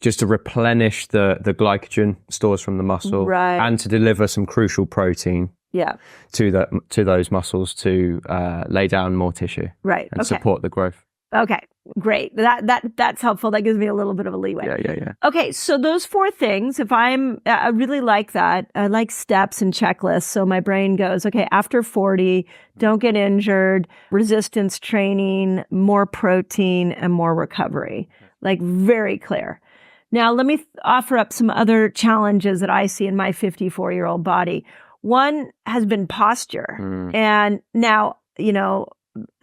Just to replenish the glycogen stores from the muscle and to deliver some crucial protein to those muscles to lay down more tissue and support the growth. Okay, great. That's helpful. That gives me a little bit of a leeway. Yeah. Okay, so those 4 things, I really like that. I like steps and checklists. So my brain goes, okay, after 40, don't get injured, resistance training, more protein, and more recovery. Like very clear. Now, let me offer up some other challenges that I see in my 54-year-old body. One has been posture. And now,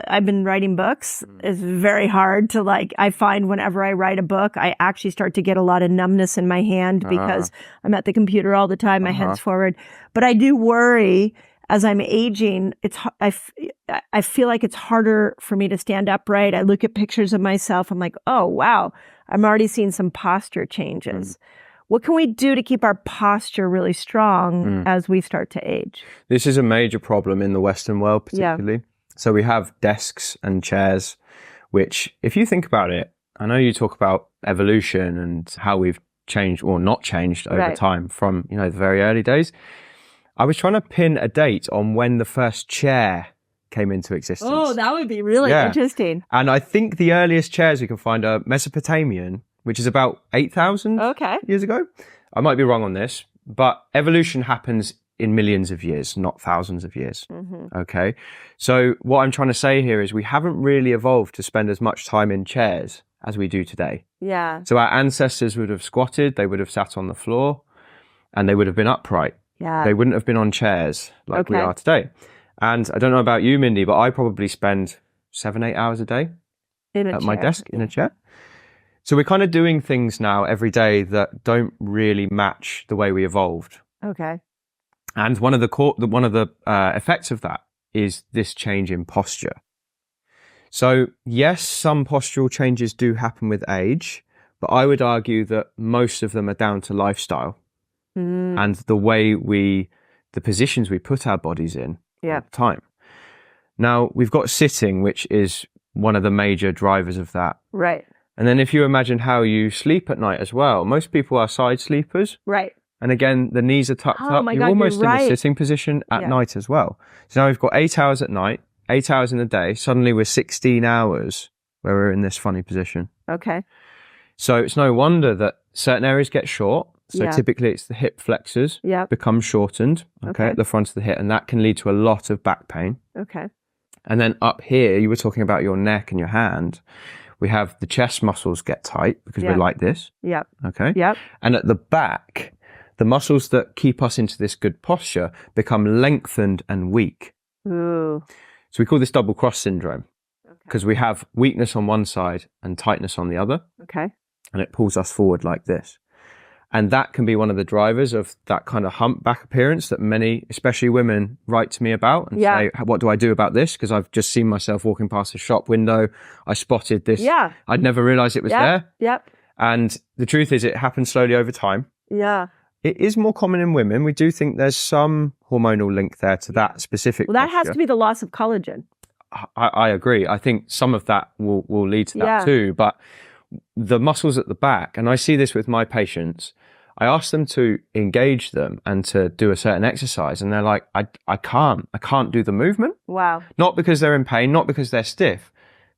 I've been writing books. It's very hard to I find whenever I write a book, I actually start to get a lot of numbness in my hand because I'm at the computer all the time. My head's forward. But I do worry as I'm aging, I feel like it's harder for me to stand upright. I look at pictures of myself. I'm like, oh, wow, I'm already seeing some posture changes. What can we do to keep our posture really strong as we start to age? This is a major problem in the Western world, particularly. So we have desks and chairs, which, if you think about it, I know you talk about evolution and how we've changed or not changed over time from, the very early days. I was trying to pin a date on when the first chair came into existence. Oh, that would be really interesting. And I think the earliest chairs we can find are Mesopotamian, which is about 8,000 years ago. I might be wrong on this, but evolution happens in millions of years, not thousands of years. Okay. So what I'm trying to say here is we haven't really evolved to spend as much time in chairs as we do today. Yeah. So our ancestors would have squatted, they would have sat on the floor, and they would have been upright. Yeah. They wouldn't have been on chairs like we are today. And I don't know about you, Mindy, but I probably spend 7-8 hours a day at my desk in a chair. So we're kind of doing things now every day that don't really match the way we evolved. Okay. And one of the effects of that is this change in posture. So yes, some postural changes do happen with age, but I would argue that most of them are down to lifestyle and the way the positions we put our bodies in all the time. Now, we've got sitting, which is one of the major drivers of that. Right. And then if you imagine how you sleep at night as well, most people are side sleepers. Right. And again, the knees are tucked up. You're almost in a sitting position at night as well. So now we've got 8 hours at night, 8 hours in the day. Suddenly we're 16 hours where we're in this funny position. Okay. So it's no wonder that certain areas get short. So typically it's the hip flexors become shortened, at the front of the hip. And that can lead to a lot of back pain. Okay. And then up here, you were talking about your neck and your hand. We have the chest muscles get tight because we're like this. Yep. Okay. Yep. And at the back, the muscles that keep us into this good posture become lengthened and weak. Ooh. So we call this double cross syndrome because we have weakness on one side and tightness on the other. Okay. And it pulls us forward like this. And that can be one of the drivers of that kind of humpback appearance that many, especially women, write to me about and say, what do I do about this? Because I've just seen myself walking past a shop window. I spotted this. Yeah. I'd never realized it was there. Yep. And the truth is it happens slowly over time. Yeah. It is more common in women. We do think there's some hormonal link there to that specific Well, that posture. has to be the loss of collagen. I agree. I think some of that will lead to that too. But the muscles at the back, and I see this with my patients, I ask them to engage them and to do a certain exercise. And they're like, I can't do the movement. Wow. Not because they're in pain, not because they're stiff.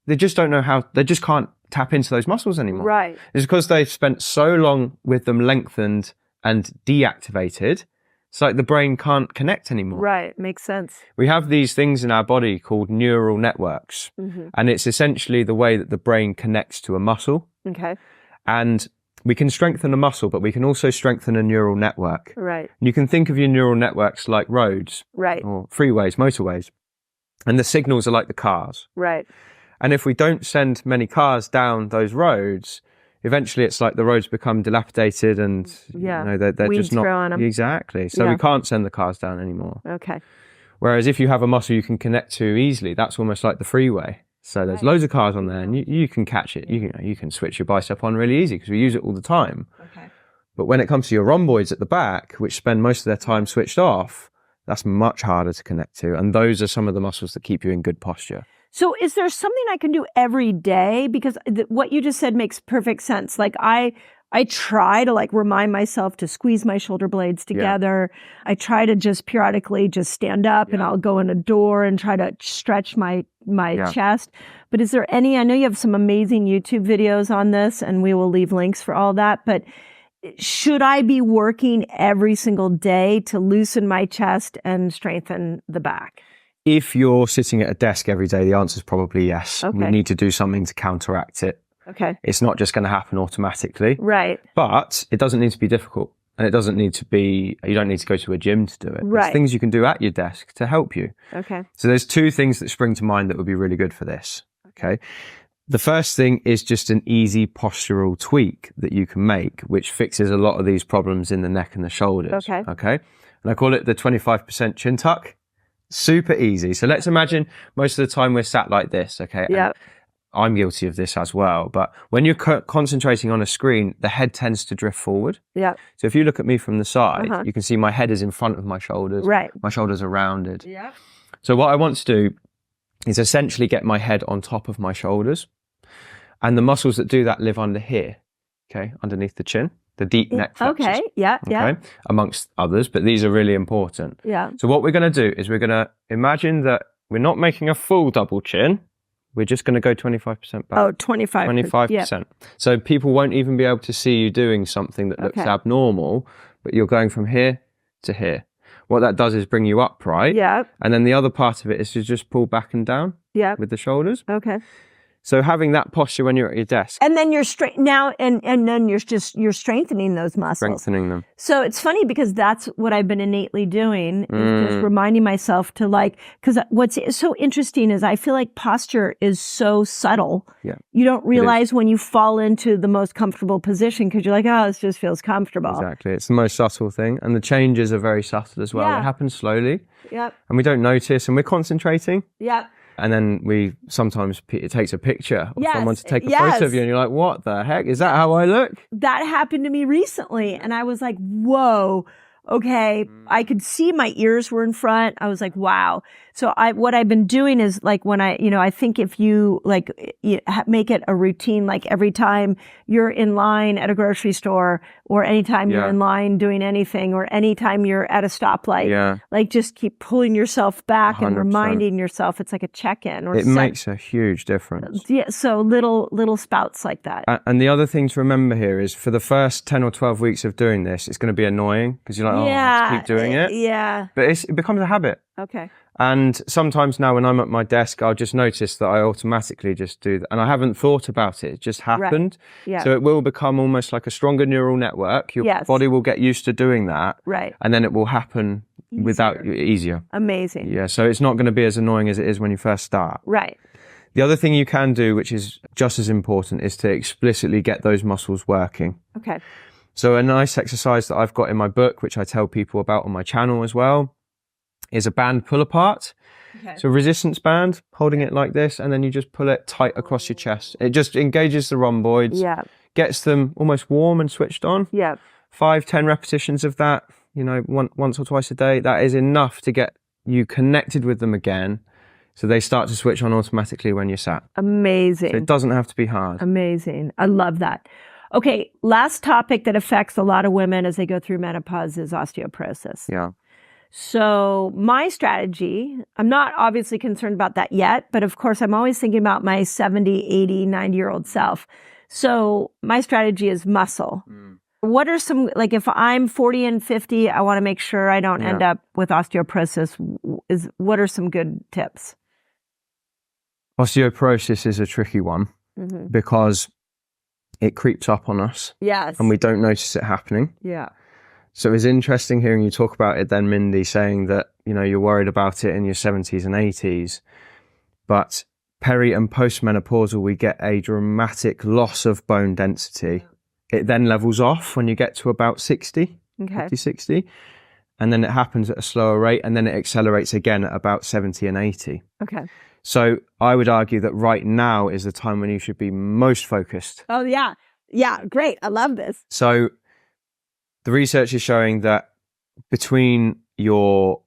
They just don't know how, they just can't tap into those muscles anymore. Right. It's because they've spent so long with them lengthened and deactivated. It's like the brain can't connect anymore. Right. Makes sense. We have these things in our body called neural networks. And it's essentially the way that the brain connects to a muscle. Okay. And we can strengthen a muscle, but we can also strengthen a neural network. Right. And you can think of your neural networks like roads. Right. Or freeways, motorways. And the signals are like the cars. Right. And if we don't send many cars down those roads, eventually it's like the roads become dilapidated and they're Weeds just not grow on 'em. exactly. So we can't send the cars down anymore. Okay. Whereas if you have a muscle you can connect to easily, that's almost like the freeway. So there's loads of cars on there, and you can catch it. You can switch your bicep on really easy because we use it all the time. Okay. But when it comes to your rhomboids at the back, which spend most of their time switched off, that's much harder to connect to. And those are some of the muscles that keep you in good posture. So is there something I can do every day? Because what you just said makes perfect sense. Like I try to like remind myself to squeeze my shoulder blades together. I try to just periodically just stand up and I'll go in a door and try to stretch my chest. But is there any, I know you have some amazing YouTube videos on this and we will leave links for all that, but should I be working every single day to loosen my chest and strengthen the back? If you're sitting at a desk every day, the answer is probably yes. Okay. We need to do something to counteract it. Okay. It's not just going to happen automatically. Right. But it doesn't need to be difficult. And it doesn't need to be, you don't need to go to a gym to do it. Right. There's things you can do at your desk to help you. Okay. So there's two things that spring to mind that would be really good for this. Okay. The first thing is just an easy postural tweak that you can make, which fixes a lot of these problems in the neck and the shoulders. Okay. Okay. And I call it the 25% chin tuck. Super easy. So let's imagine most of the time we're sat like this. Okay. Yeah. I'm guilty of this as well. But when you're concentrating on a screen, the head tends to drift forward. Yeah. So if you look at me from the side, you can see my head is in front of my shoulders. Right. My shoulders are rounded. Yeah. So what I want to do is essentially get my head on top of my shoulders. And the muscles that do that live under here. Okay. Underneath the chin, the deep neck flexors. Okay. Yeah. Yeah. Okay. Amongst others, but these are really important. Yeah. So what we're going to do is we're going to imagine that we're not making a full double chin. We're just going to go 25% back. Oh, 25. 25%. Yeah. So people won't even be able to see you doing something that looks abnormal, but you're going from here to here. What that does is bring you upright. Yeah. And then the other part of it is to just pull back and down with the shoulders. Okay. So having that posture when you're at your desk. And then you're straight now, and then you're strengthening those muscles. Strengthening them. So it's funny because that's what I've been innately doing, is just reminding myself to because what's so interesting is I feel like posture is so subtle. Yeah. You don't realize when you fall into the most comfortable position because you're like, oh, this just feels comfortable. Exactly. It's the most subtle thing. And the changes are very subtle as well. Yeah. It happens slowly. Yep. And we don't notice and we're concentrating. Yep. And then it takes a picture of Yes, someone to take a photo of you and you're like, what the heck? Is that how I look? That happened to me recently. And I was like, whoa, okay. I could see my ears were in front. I was like, wow. So what I've been doing is like when I think if you make it a routine, like every time you're in line at a grocery store or anytime you're in line doing anything or anytime you're at a stoplight, like just keep pulling yourself back 100%. And reminding yourself it's like a check-in. It makes a huge difference. Yeah. So little spouts like that. And the other thing to remember here is for the first 10 or 12 weeks of doing this, it's going to be annoying because you're like, I have to keep doing it. Yeah. But it becomes a habit. Okay. And sometimes now when I'm at my desk, I'll just notice that I automatically just do that. And I haven't thought about it. It just happened. Right. Yeah. So it will become almost like a stronger neural network. Your body will get used to doing that. Right. And then it will happen easier. Amazing. Yeah. So it's not going to be as annoying as it is when you first start. Right. The other thing you can do, which is just as important, is to explicitly get those muscles working. Okay. So a nice exercise that I've got in my book, which I tell people about on my channel as well, is a band pull apart. Okay. So resistance band, holding it like this, and then you just pull it tight across your chest. It just engages the rhomboids, gets them almost warm and switched on. 5-10 repetitions of that, once or twice a day. That is enough to get you connected with them again. So they start to switch on automatically when you're sat. Amazing. So it doesn't have to be hard. Amazing. I love that. Okay, last topic that affects a lot of women as they go through menopause is osteoporosis. Yeah. So my strategy, I'm not obviously concerned about that yet, but of course I'm always thinking about my 70, 80, 90-year-old self. So my strategy is muscle. What are some, if I'm 40 and 50, I want to make sure I don't end up with osteoporosis. What are some good tips? Osteoporosis is a tricky one because it creeps up on us. Yes. And we don't notice it happening. Yeah. So it's interesting hearing you talk about it then, Mindy, saying that, you're worried about it in your 70s and 80s. But peri and postmenopausal, we get a dramatic loss of bone density. It then levels off when you get to about 60, 50, 60. And then it happens at a slower rate, and then it accelerates again at about 70 and 80. Okay. So I would argue that right now is the time when you should be most focused. Oh, yeah. Yeah, great. I love this. So the research is showing that in your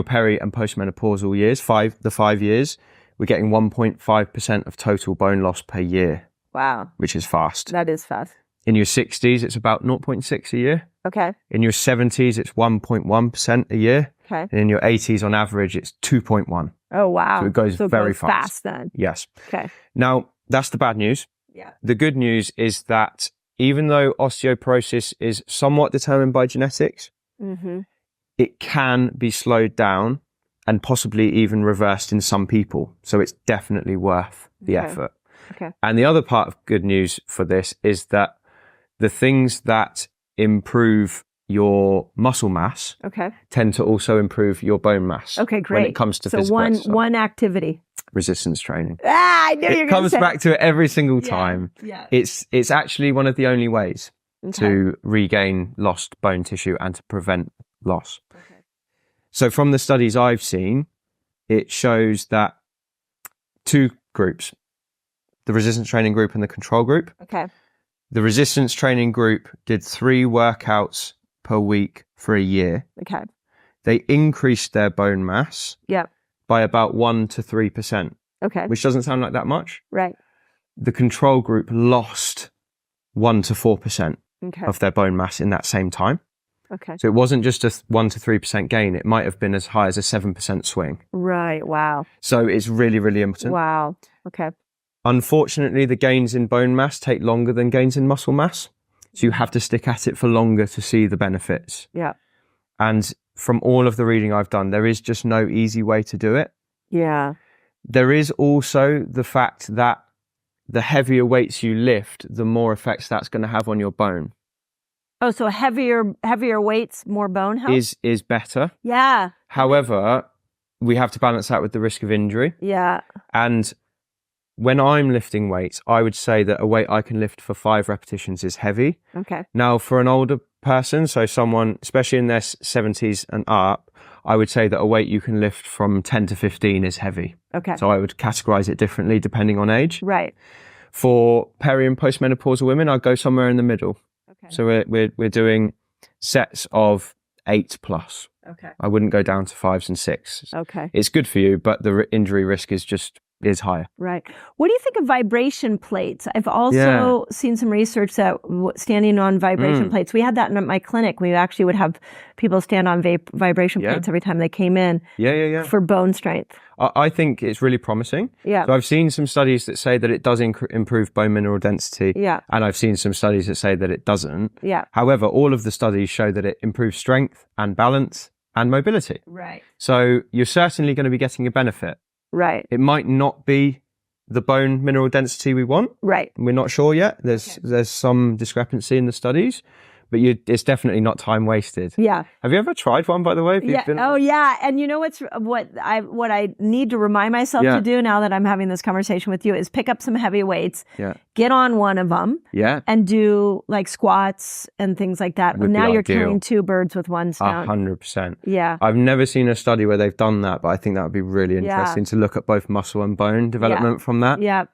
peri and postmenopausal years, the 5 years, we're getting 1.5% of total bone loss per year. Wow. Which is fast. That is fast. In your 60s, it's about 0.6 a year. Okay. In your 70s, it's 1.1% a year. Okay. And in your 80s, on average, it's 2.1. Oh, wow. So it goes very fast. Fast then. Yes. Okay. Now, that's the bad news. Yeah. The good news is that even though osteoporosis is somewhat determined by genetics, it can be slowed down and possibly even reversed in some people. So it's definitely worth the effort. Okay. And the other part of good news for this is that the things that improve your muscle mass tend to also improve your bone mass. Okay, great. When it comes to so physical exercise. one activity. Resistance training. I knew you were going It to comes say. back to it every single time. Yeah. It's actually one of the only ways to regain lost bone tissue and to prevent loss. Okay. So from the studies I've seen, it shows that 2 groups, the resistance training group and the control group. Okay. The resistance training group did 3 workouts per week for a year. Okay. They increased their bone mass by about 1 to 3%. Okay. Which doesn't sound like that much. Right. The control group lost 1 to 4% Okay. of their bone mass in that same time. Okay. So it wasn't just a 1 to 3% gain. It might have been as high as a 7% swing. Right. Wow. So it's really, really important. Wow. Okay. Unfortunately, the gains in bone mass take longer than gains in muscle mass. So you have to stick at it for longer to see the benefits. Yeah. And from all of the reading I've done, there is just no easy way to do it. Yeah. There is also the fact that the heavier weights you lift, the more effects that's going to have on your bone. Oh, so heavier weights, more bone health? Is better. Yeah. However, we have to balance that with the risk of injury. Yeah. And when I'm lifting weights, I would say that a weight I can lift for 5 repetitions is heavy. Okay. Now, for an older person, so someone, especially in their 70s and up, I would say that a weight you can lift from 10 to 15 is heavy. Okay. So I would categorize it differently depending on age. Right. For peri and postmenopausal women, I'd go somewhere in the middle. Okay. So we're doing sets of 8 plus. Okay. I wouldn't go down to 5s and 6s. Okay. It's good for you, but the injury risk is higher. Right. What do you think of vibration plates? I've also seen some research that standing on vibration plates, we had that in my clinic. We actually would have people stand on vibration plates every time they came in for bone strength. I think it's really promising. Yeah. So I've seen some studies that say that it does improve bone mineral density. Yeah. And I've seen some studies that say that it doesn't. Yeah. However, all of the studies show that it improves strength and balance and mobility. Right. So you're certainly going to be getting a benefit. Right. It might not be the bone mineral density we want. Right. We're not sure yet. There's some discrepancy in the studies, but it's definitely not time wasted. Yeah. Have you ever tried one, by the way? Oh, yeah. And you know what I need to remind myself to do now that I'm having this conversation with you is pick up some heavy weights. Yeah. Get on one of them. Yeah. And do like squats and things like that. Would Now be you're ideal. killing 2 birds with one stone. 100%. Yeah. I've never seen a study where they've done that, but I think that would be really interesting to look at both muscle and bone development from that. Yeah.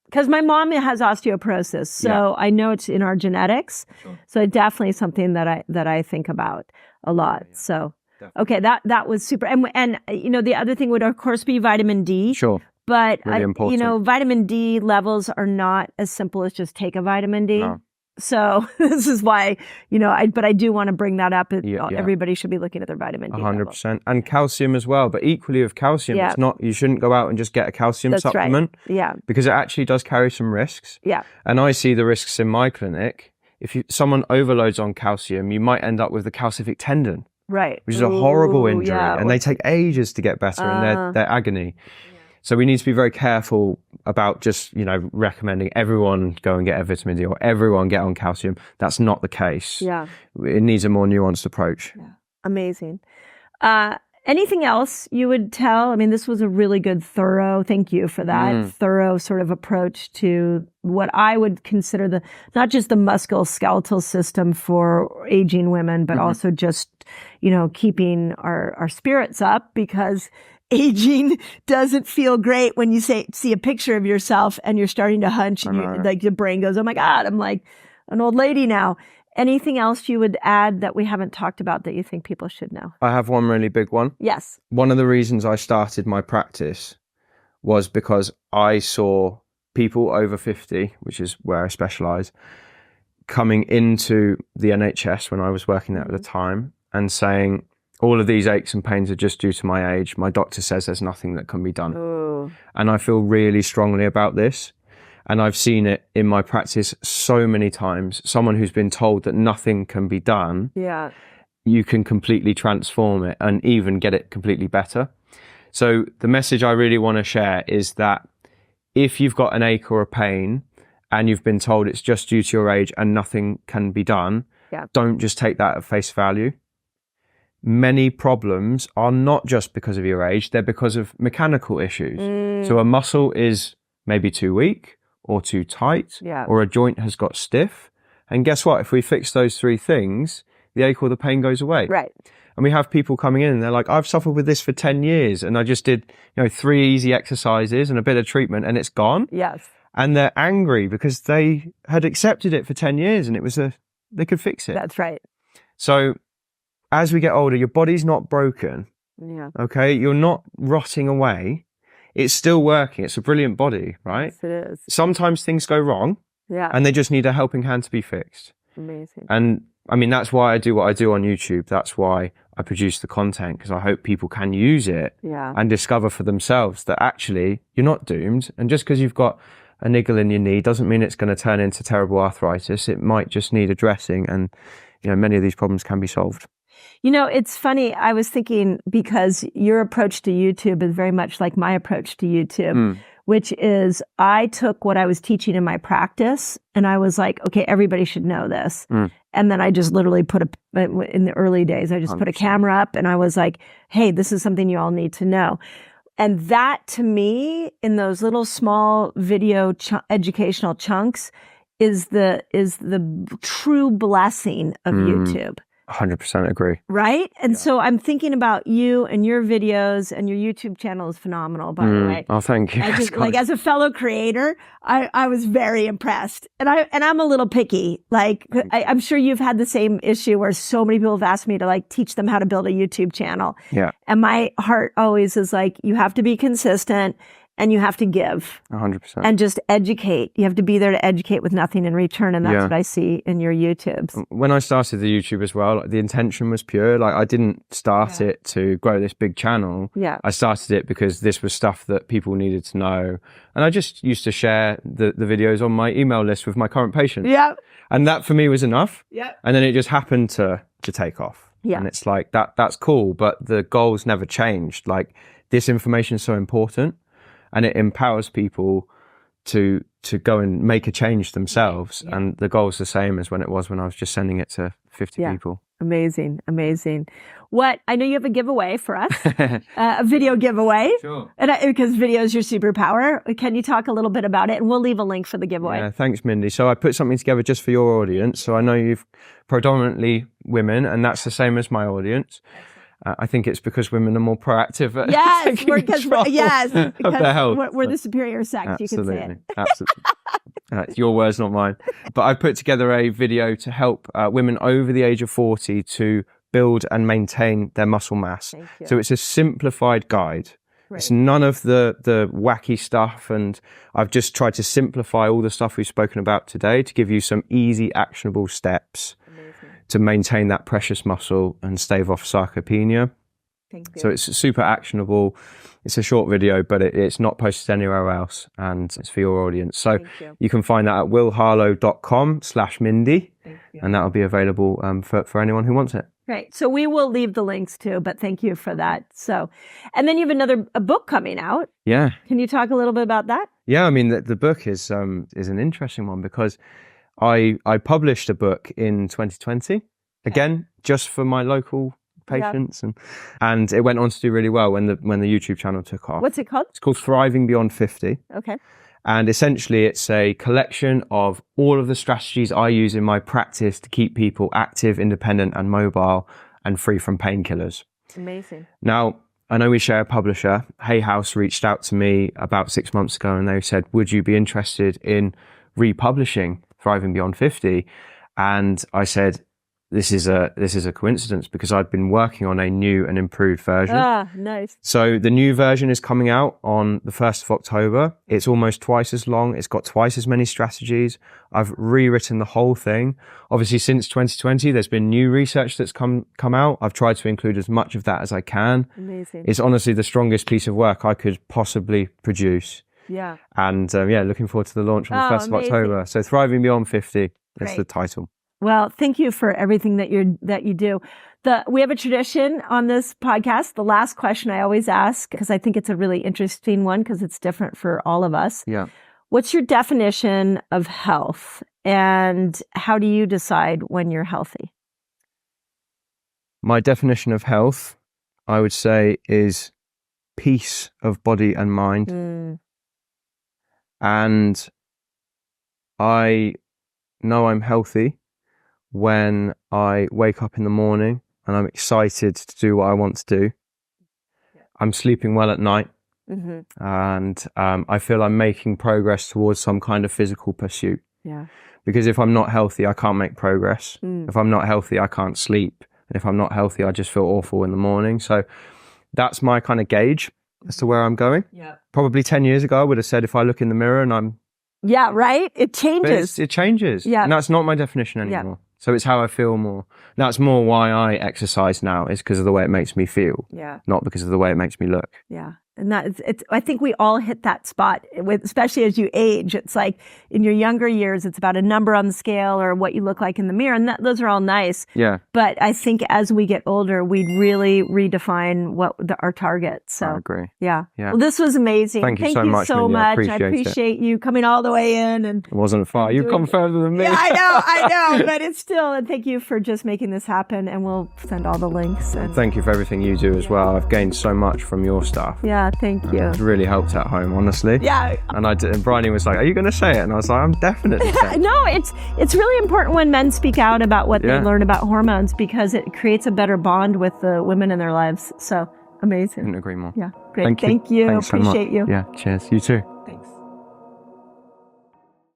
Because my mom has osteoporosis, so I know it's in our genetics. Sure. So definitely something that I think about a lot. Yeah, so, definitely. Okay, that was super. And you know, the other thing would of course be vitamin D. Sure. But really important. You know, vitamin D levels are not as simple as just take a vitamin D. No. So this is why, you know, but I do want to bring that up. Everybody should be looking at their vitamin D 100%. level. And calcium as well. But equally with calcium, it's not, you shouldn't go out and just get a calcium supplement. Right. Yeah. Because it actually does carry some risks. Yeah. And I see the risks in my clinic. If someone overloads on calcium, you might end up with the calcific tendon. Right. Which is a horrible injury. And they take ages to get better in their agony. So we need to be very careful about just, you know, recommending everyone go and get a vitamin D or everyone get on calcium. That's not the case. Yeah. It needs a more nuanced approach. Yeah. Amazing. Anything else you would tell? I mean, this was a really good, thorough, thank you for that, thorough sort of approach to what I would consider not just the musculoskeletal system for aging women, but also just, keeping our spirits up, because aging doesn't feel great when you see a picture of yourself and you're starting to hunch and like your brain goes, oh my God, I'm like an old lady now. Anything else you would add that we haven't talked about that you think people should know? I have one really big one. Yes. One of the reasons I started my practice was because I saw people over 50, which is where I specialize, coming into the NHS when I was working there at the time and saying, all of these aches and pains are just due to my age. My doctor says there's nothing that can be done. Ooh. And I feel really strongly about this. And I've seen it in my practice so many times. Someone who's been told that nothing can be done, you can completely transform it and even get it completely better. So the message I really want to share is that if you've got an ache or a pain and you've been told it's just due to your age and nothing can be done, don't just take that at face value. Many problems are not just because of your age, they're because of mechanical issues. So a muscle is maybe too weak or too tight, or a joint has got stiff. And guess what? If we fix those three things, the ache or the pain goes away. Right. And we have people coming in and they're like, I've suffered with this for 10 years and I just did, 3 easy exercises and a bit of treatment and it's gone. Yes. And they're angry because they had accepted it for 10 years and they could fix it. That's right. So as we get older, your body's not broken. Yeah. Okay. You're not rotting away. It's still working. It's a brilliant body, right? Yes, it is. Sometimes things go wrong. Yeah. And they just need a helping hand to be fixed. Amazing. And I mean, that's why I do what I do on YouTube. That's why I produce the content, because I hope people can use it and discover for themselves that actually you're not doomed. And just because you've got a niggle in your knee doesn't mean it's going to turn into terrible arthritis. It might just need addressing. And, many of these problems can be solved. It's funny. I was thinking, because your approach to YouTube is very much like my approach to YouTube, which is I took what I was teaching in my practice and I was like, okay, everybody should know this. And then I just literally in the early days, I just 100%. Put a camera up and I was like, hey, this is something you all need to know. And that to me, in those little small video educational chunks, is the true blessing of YouTube. 100% agree. Right? And so I'm thinking about you and your videos, and your YouTube channel is phenomenal, by the way. Oh, thank you. As a fellow creator, I was very impressed. And I'm a little picky. I'm sure you've had the same issue where so many people have asked me to teach them how to build a YouTube channel. Yeah. And my heart always is you have to be consistent. And you have to give 100% and just educate. You have to be there to educate with nothing in return. And that's what I see in your YouTubes. When I started the YouTube as well, the intention was pure. I didn't start it to grow this big channel. Yeah. I started it because this was stuff that people needed to know. And I just used to share the videos on my email list with my current patients. Yeah. And that for me was enough. Yeah. And then it just happened to take off. Yeah. And it's that's cool. But the goals never changed. This information is so important. And it empowers people to go and make a change themselves. Yeah. And the goal's the same as when it was when I was just sending it to 50 people. Amazing. Amazing. I know you have a giveaway for us, a video giveaway. Sure. Because video is your superpower. Can you talk a little bit about it? And we'll leave a link for the giveaway. Yeah, thanks, Mindy. So I put something together just for your audience. So I know you've predominantly women, and that's the same as my audience. I think it's because women are more proactive at taking control of their health. We're the superior sex. Absolutely. You can say it. Absolutely. It's your words, not mine. But I put together a video to help women over the age of 40 to build and maintain their muscle mass. So it's a simplified guide. Right. It's none of the wacky stuff. And I've just tried to simplify all the stuff we've spoken about today to give you some easy, actionable steps to maintain that precious muscle and stave off sarcopenia. Thank you. So it's super actionable. It's a short video, but it's not posted anywhere else, and it's for your audience. So you can find that at willharlow.com/Mindy, and that'll be available for anyone who wants it. Great. So we will leave the links too, but thank you for that. So, and then you have a book coming out. Yeah. Can you talk a little bit about that? Yeah, I mean, the book is an interesting one because I published a book in 2020, again, just for my local patients, and it went on to do really well when the YouTube channel took off. What's it called? It's called Thriving Beyond 50. Okay. And essentially it's a collection of all of the strategies I use in my practice to keep people active, independent and mobile and free from painkillers. Amazing. Now, I know we share a publisher. Hay House reached out to me about 6 months ago and they said, would you be interested in republishing Thriving Beyond 50? And I said, this is a coincidence because I'd been working on a new and improved version. Ah, nice. So the new version is coming out on the 1st of October. It's almost twice as long. It's got twice as many strategies. I've rewritten the whole thing. Obviously, since 2020, there's been new research that's come out. I've tried to include as much of that as I can. Amazing. It's honestly the strongest piece of work I could possibly produce. Yeah. And looking forward to the launch on the 1st of October. So Thriving Beyond 50, that's the title. Well, thank you for everything that you do. We have a tradition on this podcast. The last question I always ask, because I think it's a really interesting one because it's different for all of us. Yeah. What's your definition of health and how do you decide when you're healthy? My definition of health, I would say, is peace of body and mind. And I know I'm healthy when I wake up in the morning and I'm excited to do what I want to do. I'm sleeping well at night. And I feel I'm making progress towards some kind of physical pursuit. Yeah. Because if I'm not healthy, I can't make progress. If I'm not healthy, I can't sleep. And if I'm not healthy, I just feel awful in the morning. So that's my kind of gauge as to where I'm going. Yeah. Probably 10 years ago, I would have said if I look in the mirror and I'm... Yeah, right? It changes. It changes. Yeah. And that's not my definition anymore. Yeah. So it's how I feel more. That's more why I exercise now, is because of the way it makes me feel. Yeah. Not because of the way it makes me look. Yeah. And it's I think we all hit that spot especially as you age. It's like in your younger years, it's about a number on the scale or what you look like in the mirror. And those are all nice. Yeah. But I think as we get older, we really redefine what our targets. So I agree. Yeah. Yeah. Well, this was amazing. Thank you so much, Mindy. I appreciate you coming all the way in. And it wasn't far. You've come further than me. Yeah, I know. But it's still, and thank you for just making this happen. And we'll send all the links. And thank you for everything you do as well. I've gained so much from your stuff. Yeah, thank you. It's really helped at home, honestly. Yeah. And Bryony was like, are you going to say it? And I was like, I'm definitely saying it. No, it's really important when men speak out about what they learn about hormones because it creates a better bond with the women in their lives. So amazing. Couldn't agree more. Yeah, great. Thank you. Thanks Appreciate so much. you. Yeah, cheers. You too.